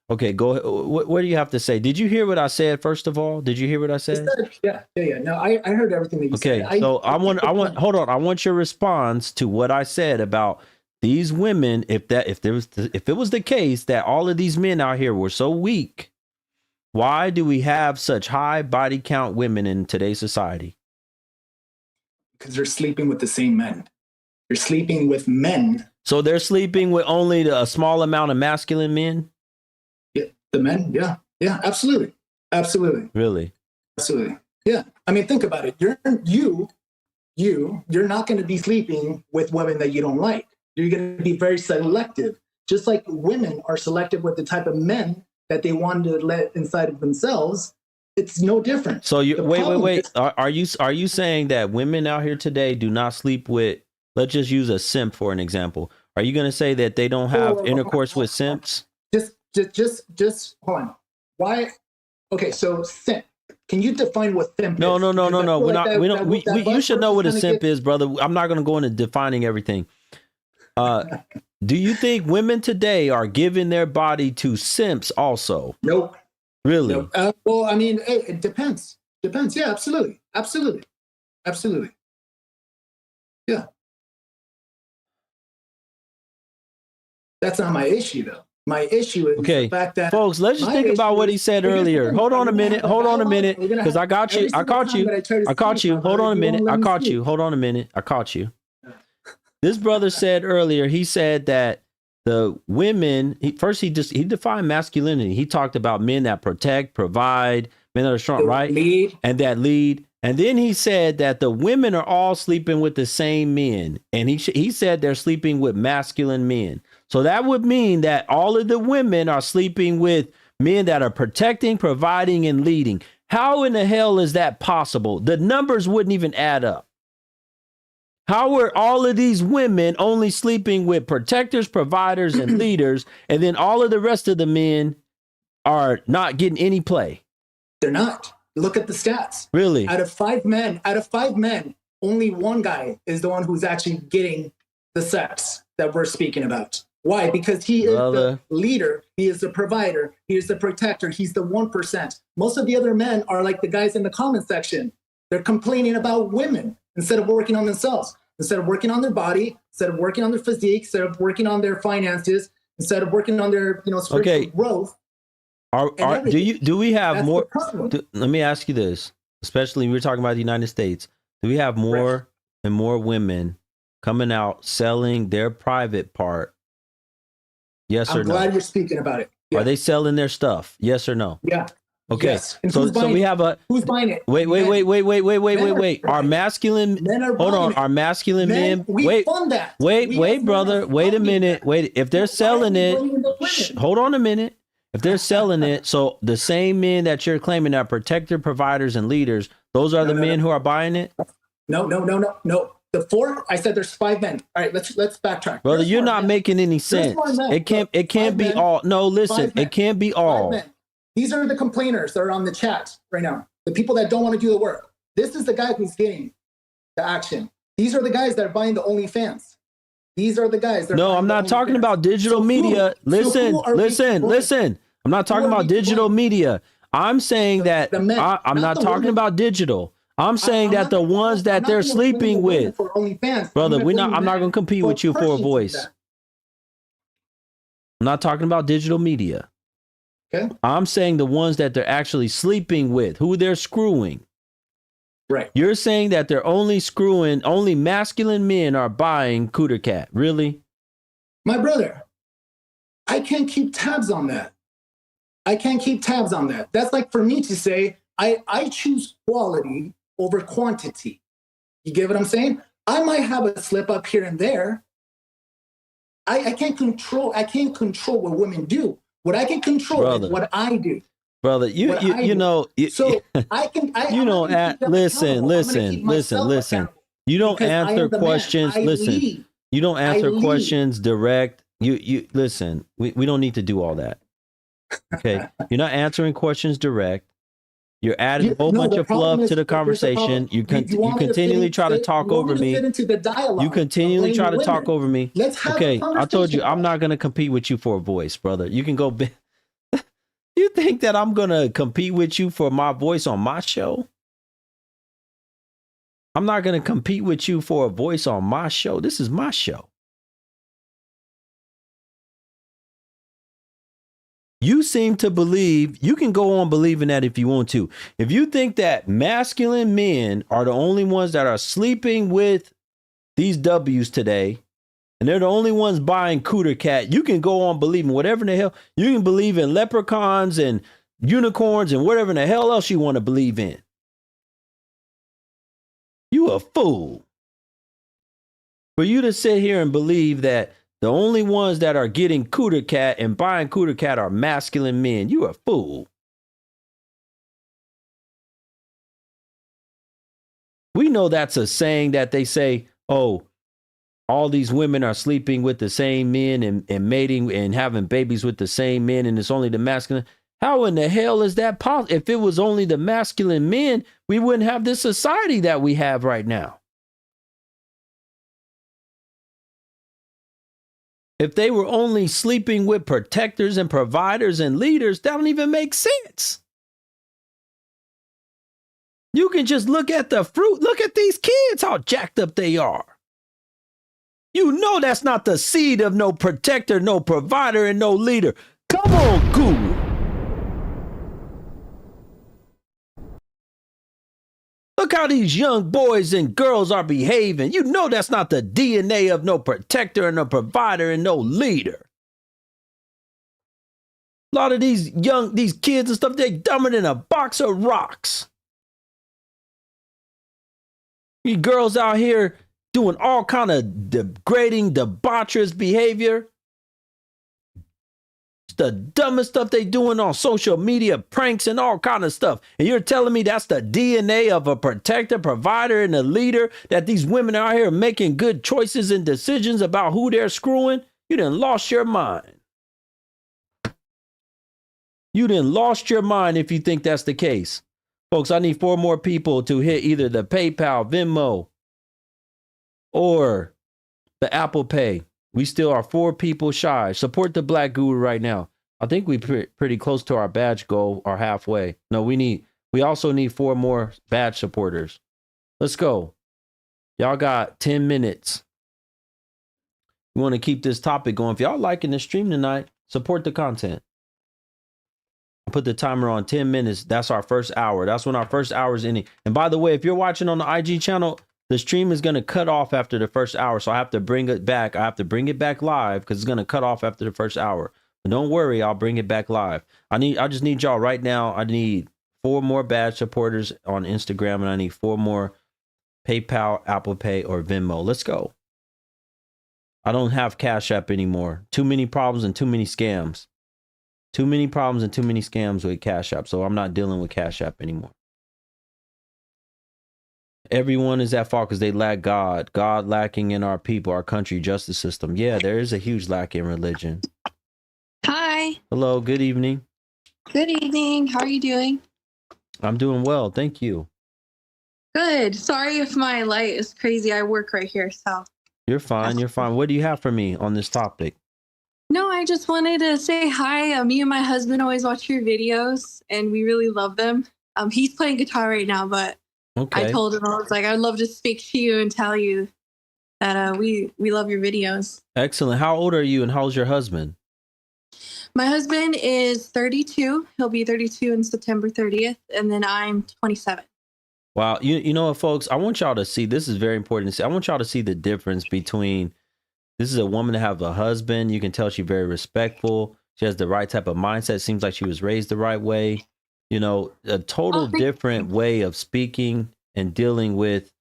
Okay, go ahead. What do you have to say? Did you hear what I said, first of all? Did you hear what I said? Yeah. No, I heard everything that you said. Okay, so hold on. I want your response to what I said about these women. If it was the case that all of these men out here were so weak, why do we have such high body count women in today's society? Because they're sleeping with the same men. They're sleeping with men. So they're sleeping with only a small amount of masculine men? Yeah, the men, yeah. Yeah, absolutely. Absolutely. Really? Absolutely. Yeah. I mean, think about it. You're not going to be sleeping with women that you don't like. You're going to be very selective. Just like women are selective with the type of men that they want to let inside of themselves. It's no different. So wait. Are you saying that women out here today do not sleep with, let's just use a simp for an example. Are you going to say that they don't have intercourse with simps? Just hold on. Why? Okay, so simp. Can you define what simp is? No. You should know what a simp is, brother. I'm not going to go into defining everything. Do you think women today are giving their body to simps also? Nope. Really? Nope. Well, I mean, it depends. Depends. Yeah, absolutely. Yeah. That's not my issue, though. My issue is the fact that, folks, let's just think about what he said earlier. Hold on a minute, because I got you. Hold on a minute. I caught you. this brother said earlier, he said that the women, he defined masculinity. He talked about men that protect, provide, men that are strong, right? Lead. And that lead. And then he said that the women are all sleeping with the same men. And he said they're sleeping with masculine men. So that would mean that all of the women are sleeping with men that are protecting, providing, and leading. How in the hell is that possible? The numbers wouldn't even add up. How are all of these women only sleeping with protectors, providers, and leaders, and then all of the rest of the men are not getting any play? They're not. Look at the stats. Really? Out of five men, only one guy is the one who's actually getting the sex that we're speaking about. Why? Because he is the leader, he is the provider, he is the protector, he's the 1%. Most of the other men are like the guys in the comment section. They're complaining about women instead of working on themselves, instead of working on their body, instead of working on their physique, instead of working on their finances, instead of working on their spiritual growth. Do we have That's more? Let me ask you this, especially we're talking about the United States. Do we have more and more women coming out selling their private part? Yes or no? I'm glad you're speaking about it. Yeah. Are they selling their stuff? Yes or no? Yeah. Okay. Yes. And so we have a who's buying it? Wait. Our masculine men are hold on. Our masculine men. We fund that. Wait, brother. Wait a minute. Wait. If they're selling it, hold on a minute. If they're selling it, so the same men that you're claiming are protector, providers, and leaders, those are the men who are buying it? No. The four, I said there's five men. All right, let's backtrack. Brother, you're not making any sense. It can't be all. No, listen, it can't be all. These are the complainers that are on the chat right now. The people that don't want to do the work. This is the guy who's getting the action. These are the guys that are buying the OnlyFans. These are the guys. No, I'm not talking about digital media. Listen. I'm not talking about digital media. I'm saying that I'm not talking about digital. I'm saying that the ones that they're sleeping with, brother, I'm not going to compete with you for a voice. I'm not talking about digital media. Okay. I'm saying the ones that they're actually sleeping with, who they're screwing. Right. You're saying that they're only screwing, only masculine men are buying Cooter Cat. Really? My brother, I can't keep tabs on that. That's like for me to say, I choose quality over quantity. You get what I'm saying? I might have a slip up here and there. I can't control what women do. What I can control is what I do. Brother, you know, so I can. You don't listen. You don't answer questions. Listen, you don't answer questions direct. You listen. We don't need to do all that. Okay, you're not answering questions direct. You're adding a whole bunch of fluff to the conversation. You continually try to talk over me. You continually try to talk over me. Okay, I told you I'm not going to compete with you for a voice, brother. You can go. You think that I'm going to compete with you for my voice on my show? I'm not going to compete with you for a voice on my show. This is my show. You seem to believe, you can go on believing that if you want to. If you think that masculine men are the only ones that are sleeping with these W's today, and they're the only ones buying Cooter Cat, you can go on believing whatever in the hell. You can believe in leprechauns and unicorns and whatever in the hell else you want to believe in. You a fool. For you to sit here and believe that the only ones that are getting Cooter Cat and buying Cooter Cat are masculine men. You a fool. We know that's a saying that they say, oh, all these women are sleeping with the same men and mating and having babies with the same men, and it's only the masculine. How in the hell is that possible? If it was only the masculine men, we wouldn't have this society that we have right now. If they were only sleeping with protectors and providers and leaders, that don't even make sense. You can just look at the fruit. Look at these kids, how jacked up they are. You know that's not the seed of no protector, no provider, and no leader. Come on, Guru. Look how these young boys and girls are behaving. You know that's not the DNA of no protector and no provider and no leader. A lot of these kids and stuff, they're dumber than a box of rocks. You girls out here doing all kind of degrading, debaucherous behavior. It's the dumbest stuff they doing on social media, pranks and all kind of stuff. And you're telling me that's the DNA of a protector, provider, and a leader, that these women are out here making good choices and decisions about who they're screwing? You done lost your mind. You done lost your mind if you think that's the case. Folks, I need 4 more people to hit either the PayPal, Venmo, or the Apple Pay. We still are 4 people shy. Support the Black Guru right now. I think we're pretty close to our badge goal, or halfway. No, we also need 4 more badge supporters. Let's go. Y'all got 10 minutes. We want to keep this topic going. If y'all liking the stream tonight, support the content. Put the timer on 10 minutes. That's our first hour. That's when our first hour is ending. And by the way, if you're watching on the IG channel, the stream is going to cut off after the first hour. So I have to bring it back. I have to bring it back live because it's going to cut off after the first hour. But don't worry, I'll bring it back live. I just need y'all right now. I need 4 more badge supporters on Instagram, and I need 4 more PayPal, Apple Pay, or Venmo. Let's go. I don't have Cash App anymore. Too many problems and too many scams. Too many problems and too many scams with Cash App. So I'm not dealing with Cash App anymore. Everyone is at fault because they lack God. God lacking in our people, our country, justice system. Yeah, there is a huge lack in religion. Hi. Hello, good evening. Good evening. How are you doing? I'm doing well, thank you. Good. Sorry if my light is crazy. I work right here, so. You're fine, you're fine. What do you have for me on this topic? No, I just wanted to say hi. Me and my husband always watch your videos, and we really love them. He's playing guitar right now, but okay. I told him, I was like, I'd love to speak to you and tell you that we love your videos. Excellent. How old are you and how's your husband? My husband is 32. He'll be 32 in September 30th, and then I'm 27. Wow. You know what, folks? I want y'all to see, this is very important to see. I want y'all to see the difference between, this is a woman that have a husband. You can tell she's very respectful. She has the right type of mindset. Seems like she was raised the right way. You know, a total different way of speaking and dealing with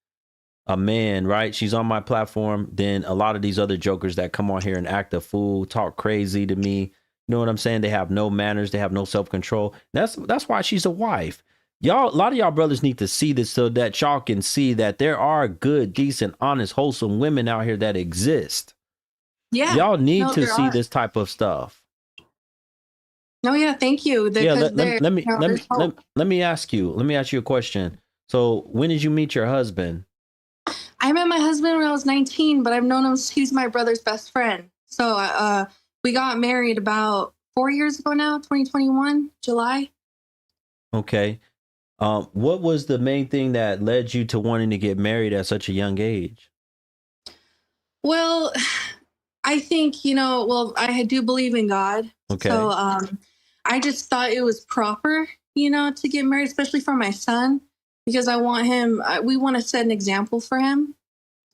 a man, right? She's on my platform than a lot of these other jokers that come on here and act a fool, talk crazy to me. You know what I'm saying? They have no manners. They have no self-control. That's why she's a wife. Y'all, a lot of y'all brothers need to see this so that y'all can see that there are good, decent, honest, wholesome women out here that exist. Yeah. Y'all need to see this type of stuff. Oh yeah, thank you. Yeah, let me ask you a question. So when did you meet your husband? I met my husband when I was 19, but I've known him. He's my brother's best friend. So we got married about 4 years ago now, 2021, July. Okay. What was the main thing that led you to wanting to get married at such a young age? Well, I think, I do believe in God. Okay. So I just thought it was proper, to get married, especially for my son, because I want him, we want to set an example for him.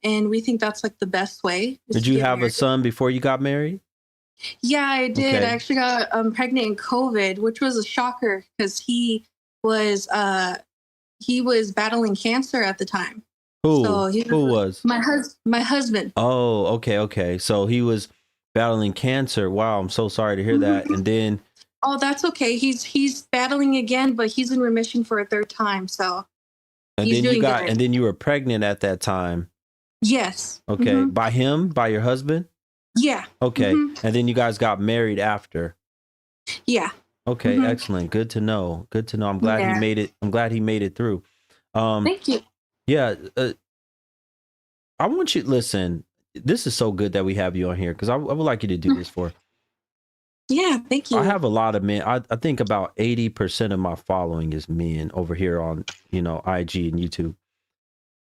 And we think that's like the best way. Did you have a son before you got married? Yeah, I did. Okay. I actually got pregnant in COVID, which was a shocker because he was battling cancer at the time. Who? So Who was? my husband. Oh, okay. So he was battling cancer. Wow, I'm so sorry to hear that. And then, oh, that's okay. He's battling again, but he's in remission for a 3rd time. So he's doing good. And then you were pregnant at that time. Yes. Okay, Mm-hmm. by him, by your husband. Yeah. Okay, Mm-hmm. and then you guys got married after. Yeah. Okay, Mm-hmm. Excellent. Good to know. I'm glad he made it. I'm glad he made it through. Thank you. Yeah, I want you to listen. This is so good that we have you on here because I would like you to do this for. Yeah, thank you. I have a lot of men. I think about 80% of my following is men over here on IG and YouTube.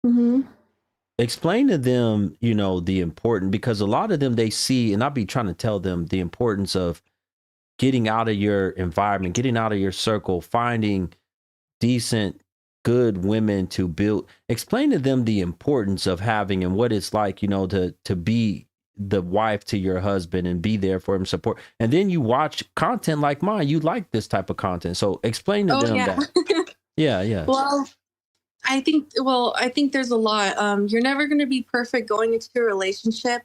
Mm-hmm. Explain to them, the important, because a lot of them they see, and I'll be trying to tell them the importance of getting out of your environment, getting out of your circle, finding decent, good women to build? Explain to them the importance of having and what it's like, you know, to be the wife to your husband and be there for him, support. And then you watch content like mine. You like this type of content. So explain to Oh them yeah. that. Yeah, yeah. Well, I think there's a lot. You're never going to be perfect going into a relationship,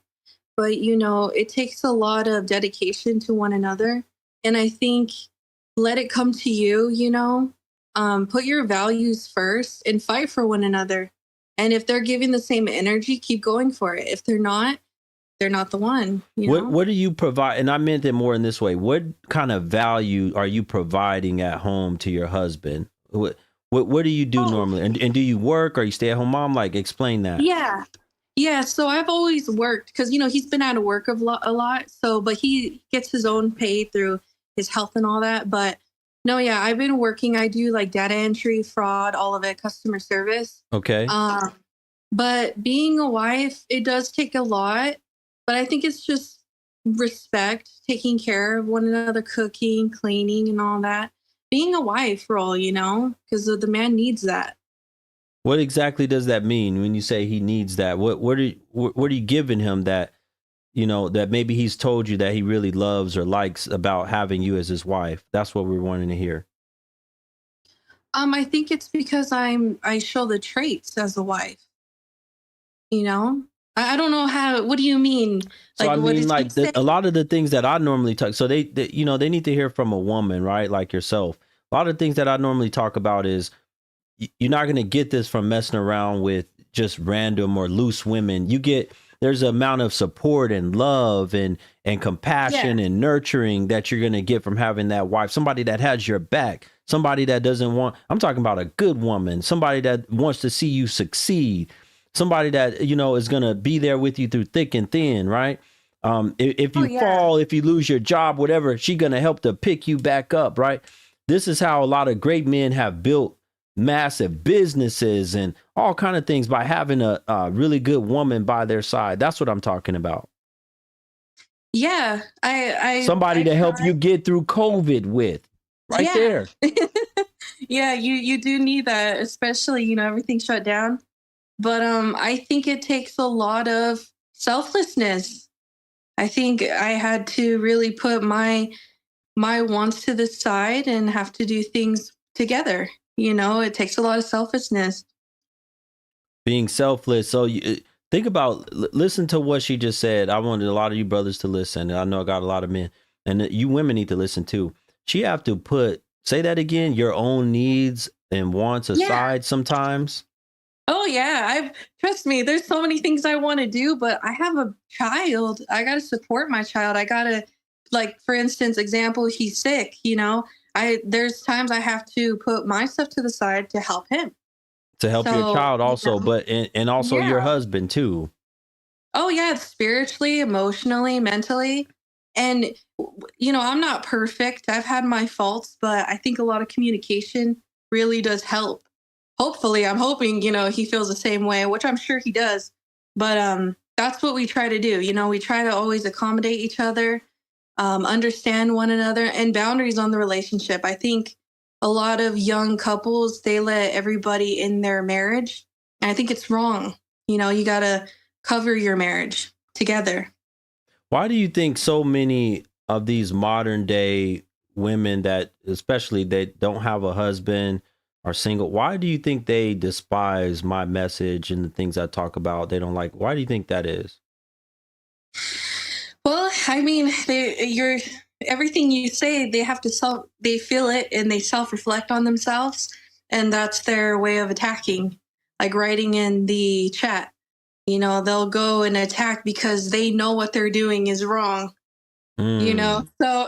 but you know, it takes a lot of dedication to one another. And I think let it come to you, you know, put your values first and fight for one another. And if they're giving the same energy, keep going for it. If they're not the one, you know? What do you provide? And I meant it more in this way. What kind of value are you providing at home to your husband? What do you do normally? And do you work or you stay at home mom? Like, explain that. Yeah. Yeah. So I've always worked because, you know, he's been out of work a lot. So, but he gets his own pay through his health and all that. But no, yeah, I've been working. I do like data entry, fraud, all of it, customer service. Okay. But being a wife, it does take a lot. But I think it's just respect, taking care of one another, cooking, cleaning, and all that. Being a wife role, you know, because the man needs that. What exactly does that mean when you say he needs that? What are you giving him that, you know, that maybe he's told you that he really loves or likes about having you as his wife? That's what we're wanting to hear. I think it's because I show the traits as a wife. You know, I don't know how. What do you mean? So Like, I what mean, did like he say? a lot of the things that I normally talk. So they, you know, they need to hear from a woman, right? Like yourself. A lot of things that I normally talk about is you're not going to get this from messing around with just random or loose women. There's an amount of support and love and compassion and nurturing that you're going to get from having that wife, somebody that has your back, somebody that doesn't want, I'm talking about a good woman, somebody that wants to see you succeed, somebody that, you know, is going to be there with you through thick and thin, right? If you fall, if you lose your job, whatever, she's going to help to pick you back up, right? This is how a lot of great men have built massive businesses and all kind of things by having a really good woman by their side. That's what I'm talking about. Yeah, Somebody to help you get through COVID with, right there. Yeah, you do need that, especially, you know, everything shut down. But I think it takes a lot of selflessness. I think I had to really put my wants to the side and have to do things together. You know, it takes a lot of selflessness. Being selfless. So you think about, listen to what she just said. I wanted a lot of you brothers to listen. I know I got a lot of men, and you women need to listen too. She have to say that again, your own needs and wants aside sometimes. Oh yeah, trust me, there's so many things I want to do, but I have a child. I got to support my child. I got to, like, for instance, example, he's sick, you know. There's times I have to put my stuff to the side to help him. To help your child also, but and also your husband too. Oh yeah, spiritually, emotionally, mentally. And you know, I'm not perfect. I've had my faults, but I think a lot of communication really does help. Hopefully, I'm hoping, you know, he feels the same way, which I'm sure he does. But that's what we try to do. You know, we try to always accommodate each other, understand one another, and boundaries on the relationship. I think a lot of young couples, they let everybody in their marriage. And I think it's wrong. You know, you got to cover your marriage together. Why do you think so many of these modern day women that, especially they don't have a husband, are single? Why do you think they despise my message and the things I talk about? They don't like. Why do you think that is? Well, I mean, everything you say, they feel it and they self-reflect on themselves, and that's their way of attacking. Like writing in the chat, you know, they'll go and attack because they know what they're doing is wrong. You know, so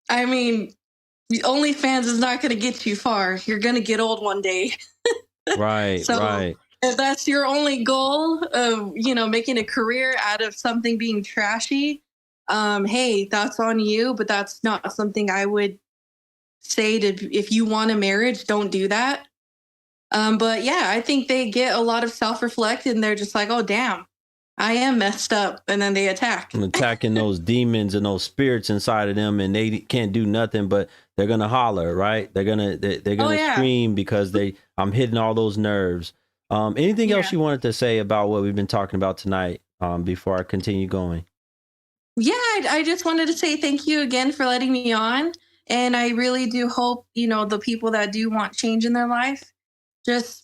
I mean, OnlyFans is not going to get you far. You're going to get old one day. Right. So right. if that's your only goal of, you know, making a career out of something being trashy, hey, that's on you, but that's not something I would say to, if you want a marriage, don't do that. But yeah, I think they get a lot of self-reflect and they're just like, oh, damn, I am messed up, and then they attack. I'm attacking those demons and those spirits inside of them, and they can't do nothing, but they're gonna holler, right? They're gonna scream because I'm hitting all those nerves. Anything else you wanted to say about what we've been talking about tonight? Before I continue going. Yeah, I just wanted to say thank you again for letting me on, and I really do hope the people that do want change in their life, just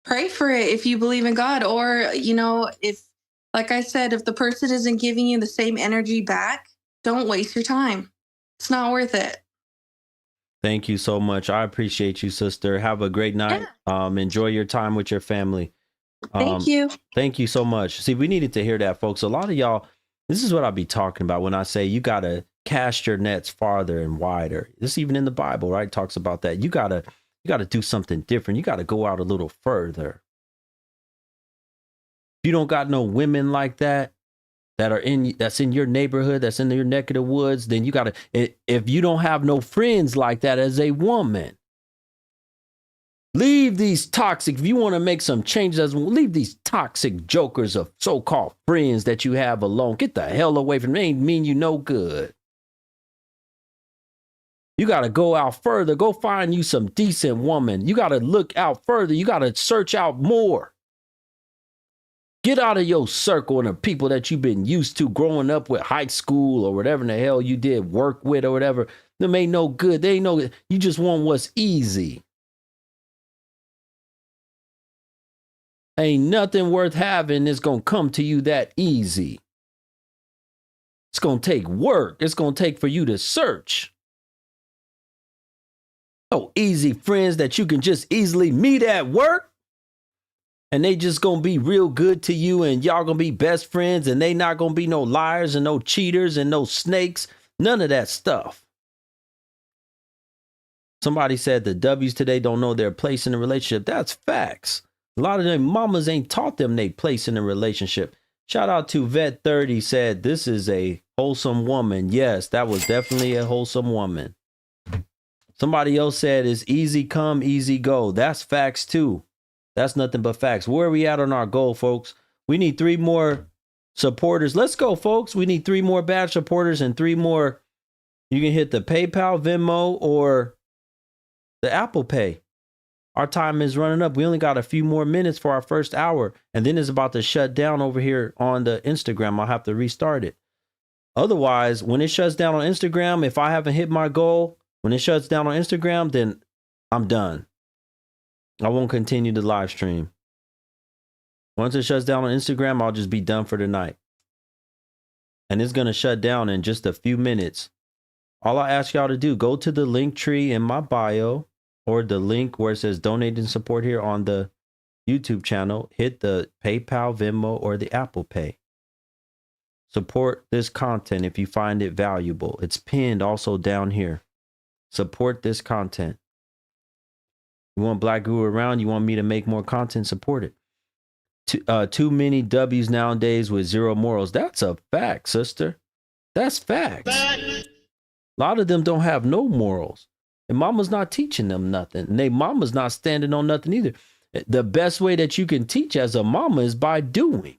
pray for it if you believe in God, or if, like I said, if the person isn't giving you the same energy back, don't waste your time. It's not worth it. Thank you so much. I appreciate you, sister. Have a great night. Yeah. Enjoy your time with your family. Thank you. Thank you so much. See, we needed to hear that, folks. A lot of y'all, this is what I'll be talking about when I say you got to cast your nets farther and wider. This even in the Bible, right? Talks about that. You got to do something different. You got to go out a little further. If you don't got no women like that that's in your neighborhood, that's in your neck of the woods, then you got to, if you don't have no friends like that as a woman, leave these toxic, if you want to make some changes, leave these toxic jokers of so-called friends that you have alone. Get the hell away from them. They ain't mean you no good. You got to go out further. Go find you some decent woman. You got to look out further. You got to search out more. Get out of your circle and the people that you've been used to growing up with, high school or whatever in the hell you did work with or whatever. Them ain't no good. They ain't no, you just want what's easy. Ain't nothing worth having that's going to come to you that easy. It's going to take work. It's going to take for you to search. Oh, easy friends that you can just easily meet at work. And they just going to be real good to you and y'all going to be best friends and they not going to be no liars and no cheaters and no snakes. None of that stuff. Somebody said the W's today don't know their place in the relationship. That's facts. A lot of them mamas ain't taught them they place in a relationship. Shout out to Vet 30 said, this is a wholesome woman. Yes, that was definitely a wholesome woman. Somebody else said it's easy come, easy go. That's facts too. That's nothing but facts. Where are we at on our goal, folks? We need 3 more supporters. Let's go, folks. We need 3 more badge supporters and 3 more. You can hit the PayPal, Venmo, or the Apple Pay. Our time is running up. We only got a few more minutes for our first hour, and then it's about to shut down over here on the Instagram. I'll have to restart it. Otherwise, when it shuts down on Instagram, if I haven't hit my goal, when it shuts down on Instagram, then I'm done. I won't continue the live stream. Once it shuts down on Instagram, I'll just be done for the night. And it's going to shut down in just a few minutes. All I ask y'all to do, go to the link tree in my bio or the link where it says donate and support here on the YouTube channel. Hit the PayPal, Venmo, or the Apple Pay. Support this content if you find it valuable. It's pinned also down here. Support this content. You want Black Guru around? You want me to make more content? Support it. Too many W's nowadays with 0 morals. That's a fact, sister. That's facts. A lot of them don't have no morals. And mama's not teaching them nothing. And they mama's not standing on nothing either. The best way that you can teach as a mama is by doing.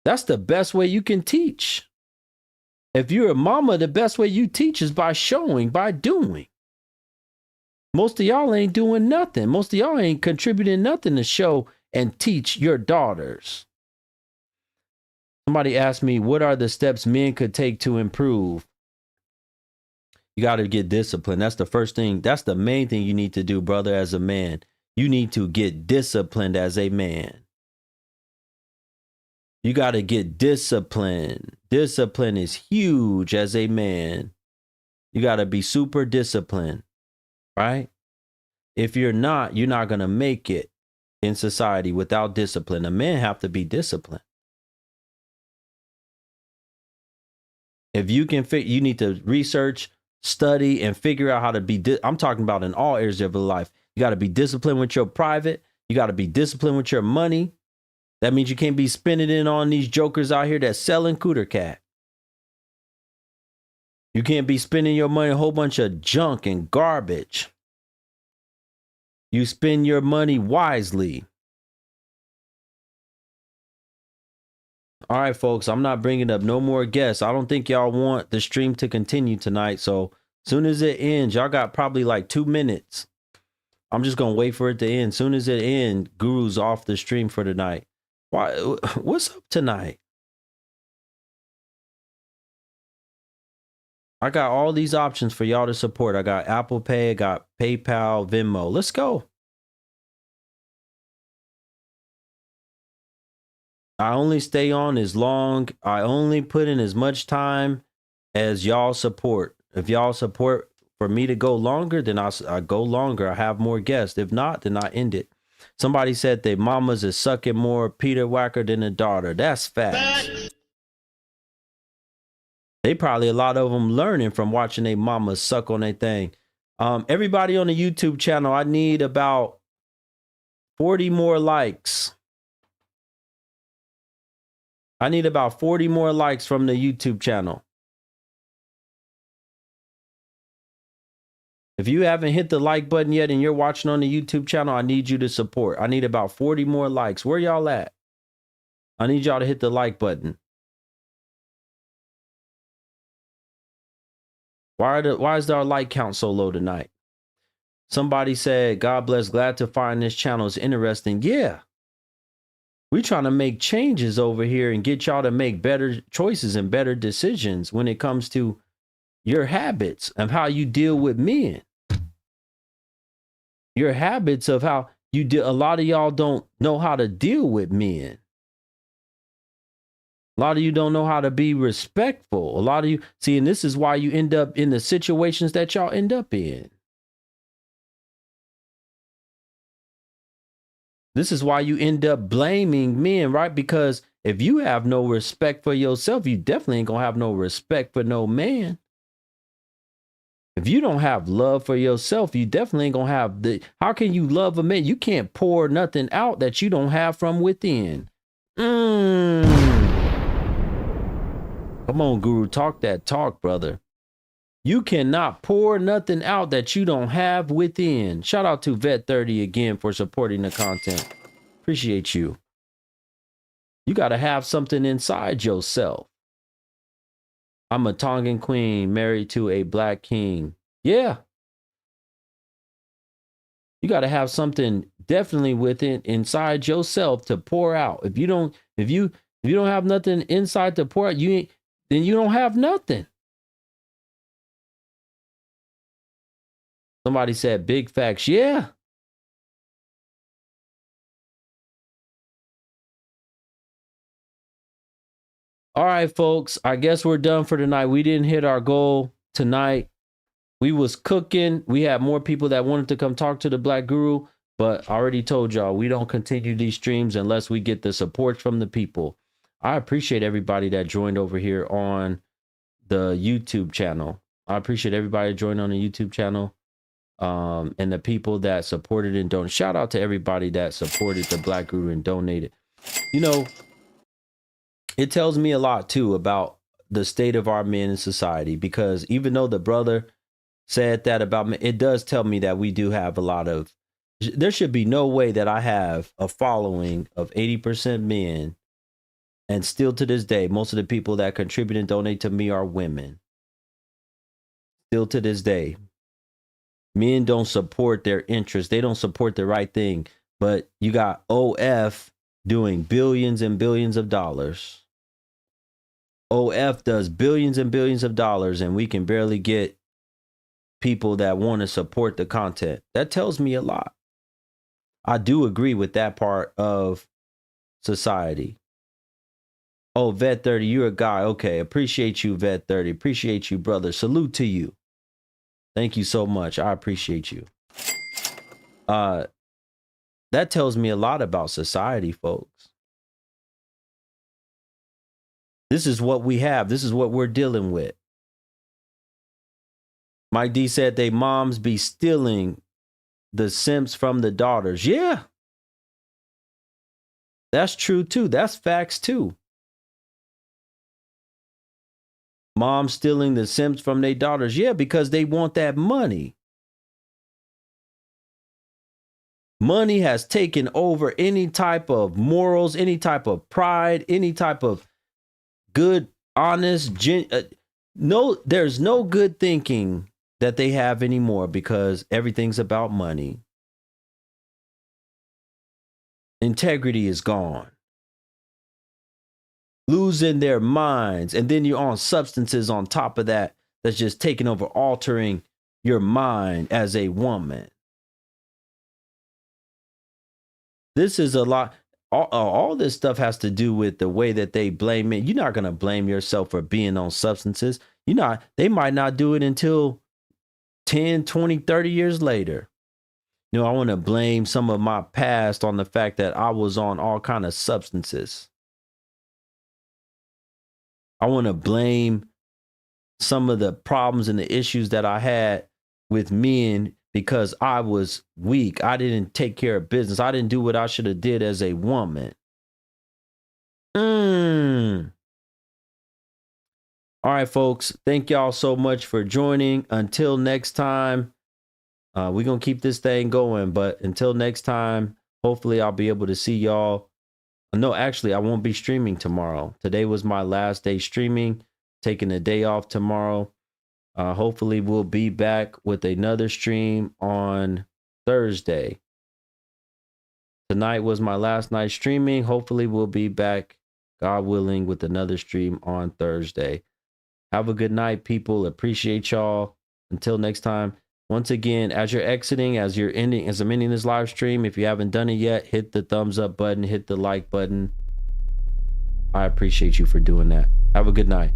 That's the best way you can teach. If you're a mama, the best way you teach is by showing, by doing. Most of y'all ain't doing nothing. Most of y'all ain't contributing nothing to show and teach your daughters. Somebody asked me, what are the steps men could take to improve? You got to get disciplined. That's the first thing. That's the main thing you need to do, brother, as a man. You need to get disciplined as a man. You got to get disciplined. Discipline is huge as a man. You got to be super disciplined, right? If you're not going to make it in society without discipline. A man have to be disciplined. If you can fit, you need to research, study, and figure out how to be. I'm talking about in all areas of your life. You got to be disciplined with your private. You got to be disciplined with your money. That means you can't be spending it on these jokers out here that's selling cooter cat. You can't be spending your money on a whole bunch of junk and garbage. You spend your money wisely. All right, folks, I'm not bringing up no more guests. I don't think y'all want the stream to continue tonight. So soon as it ends, y'all got probably like 2 minutes. I'm just going to wait for it to end. Soon as it ends, Guru's off the stream for tonight. Why? What's up tonight? I got all these options for y'all to support. I got Apple Pay, I got PayPal, Venmo. Let's go. I only stay on as long. I only put in as much time as y'all support. If y'all support for me to go longer, then I go longer. I have more guests. If not, then I end it. Somebody said their mamas is sucking more Peter Whacker than a daughter. That's facts. They probably, a lot of them learning from watching their mamas suck on their thing. Everybody on the YouTube channel, I need about 40 more likes. I need about 40 more likes from the YouTube channel. If you haven't hit the like button yet and you're watching on the YouTube channel, I need you to support. I need about 40 more likes. Where y'all at? I need y'all to hit the like button. Why is our like count so low tonight? Somebody said, God bless, glad to find this channel is interesting. Yeah. We're trying to make changes over here and get y'all to make better choices and better decisions when it comes to your habits of how you deal with men. Your habits of how you do. A lot of y'all don't know how to deal with men. A lot of you don't know how to be respectful. A lot of you, see, and this is why you end up in the situations that y'all end up in. This is why you end up blaming men, right? Because if you have no respect for yourself, you definitely ain't gonna have no respect for no man. If you don't have love for yourself, you definitely ain't gonna have the, how can you love a man? You can't pour nothing out that you don't have from within. Come on, Guru, talk that talk, brother. You cannot pour nothing out that you don't have within. Shout out to Vet30 again for supporting the content. Appreciate you. You got to have something inside yourself. I'm a Tongan queen married to a black king. Yeah. You got to have something definitely within inside yourself to pour out. If you don't have nothing inside to pour out, then you don't have nothing. Somebody said big facts. Yeah. All right, folks. I guess we're done for tonight. We didn't hit our goal tonight. We was cooking. We had more people that wanted to come talk to the Black Guru, but I already told y'all we don't continue these streams unless we get the support from the people. I appreciate everybody that joined over here on the YouTube channel. I appreciate everybody that joined on the YouTube channel. And the people that supported and donated. Shout out to everybody that supported the Black Guru and donated. You know, it tells me a lot too about the state of our men in society, because even though the brother said that about me, it does tell me that we do have a lot of, there should be no way that I have a following of 80% men, and still to this day, most of the people that contribute and donate to me are women. Still to this day. Men don't support their interests. They don't support the right thing. But you got OF doing billions and billions of dollars. OF does billions and billions of dollars, and we can barely get people that want to support the content. That tells me a lot. I do agree with that part of society. Oh, Vet30, you're a guy. Okay, appreciate you, Vet30. Appreciate you, brother. Salute to you. Thank you so much. I appreciate you. That tells me a lot about society, folks. This is what we have. This is what we're dealing with. Mike D said they moms be stealing the simps from the daughters. Yeah. That's true too. That's facts too. Moms stealing the simps from their daughters. Yeah, because they want that money. Money has taken over any type of morals, any type of pride, any type of good, honest, there's no good thinking that they have anymore because everything's about money. Integrity is gone. Losing their minds. And then you're on substances on top of that that's just taking over, altering your mind as a woman. This is a lot. All this stuff has to do with the way that they blame it. You're not going to blame yourself for being on substances. They might not do it until 10, 20, 30 years later. I want to blame some of my past on the fact that I was on all kind of substances. I want to blame some of the problems and the issues that I had with men because I was weak. I didn't take care of business. I didn't do what I should have did as a woman. All right, folks. Thank y'all so much for joining. Until next time, we're going to keep this thing going. But until next time, hopefully I'll be able to see y'all. No, actually, I won't be streaming tomorrow. Today was my last day streaming, taking a day off tomorrow. Hopefully we'll be back with another stream on Thursday. Tonight was my last night streaming. Hopefully we'll be back, God willing, with another stream on Thursday. Have a good night, people. Appreciate y'all. Until next time. Once again, as you're exiting, as I'm ending this live stream, if you haven't done it yet, hit the thumbs up button, hit the like button. I appreciate you for doing that. Have a good night.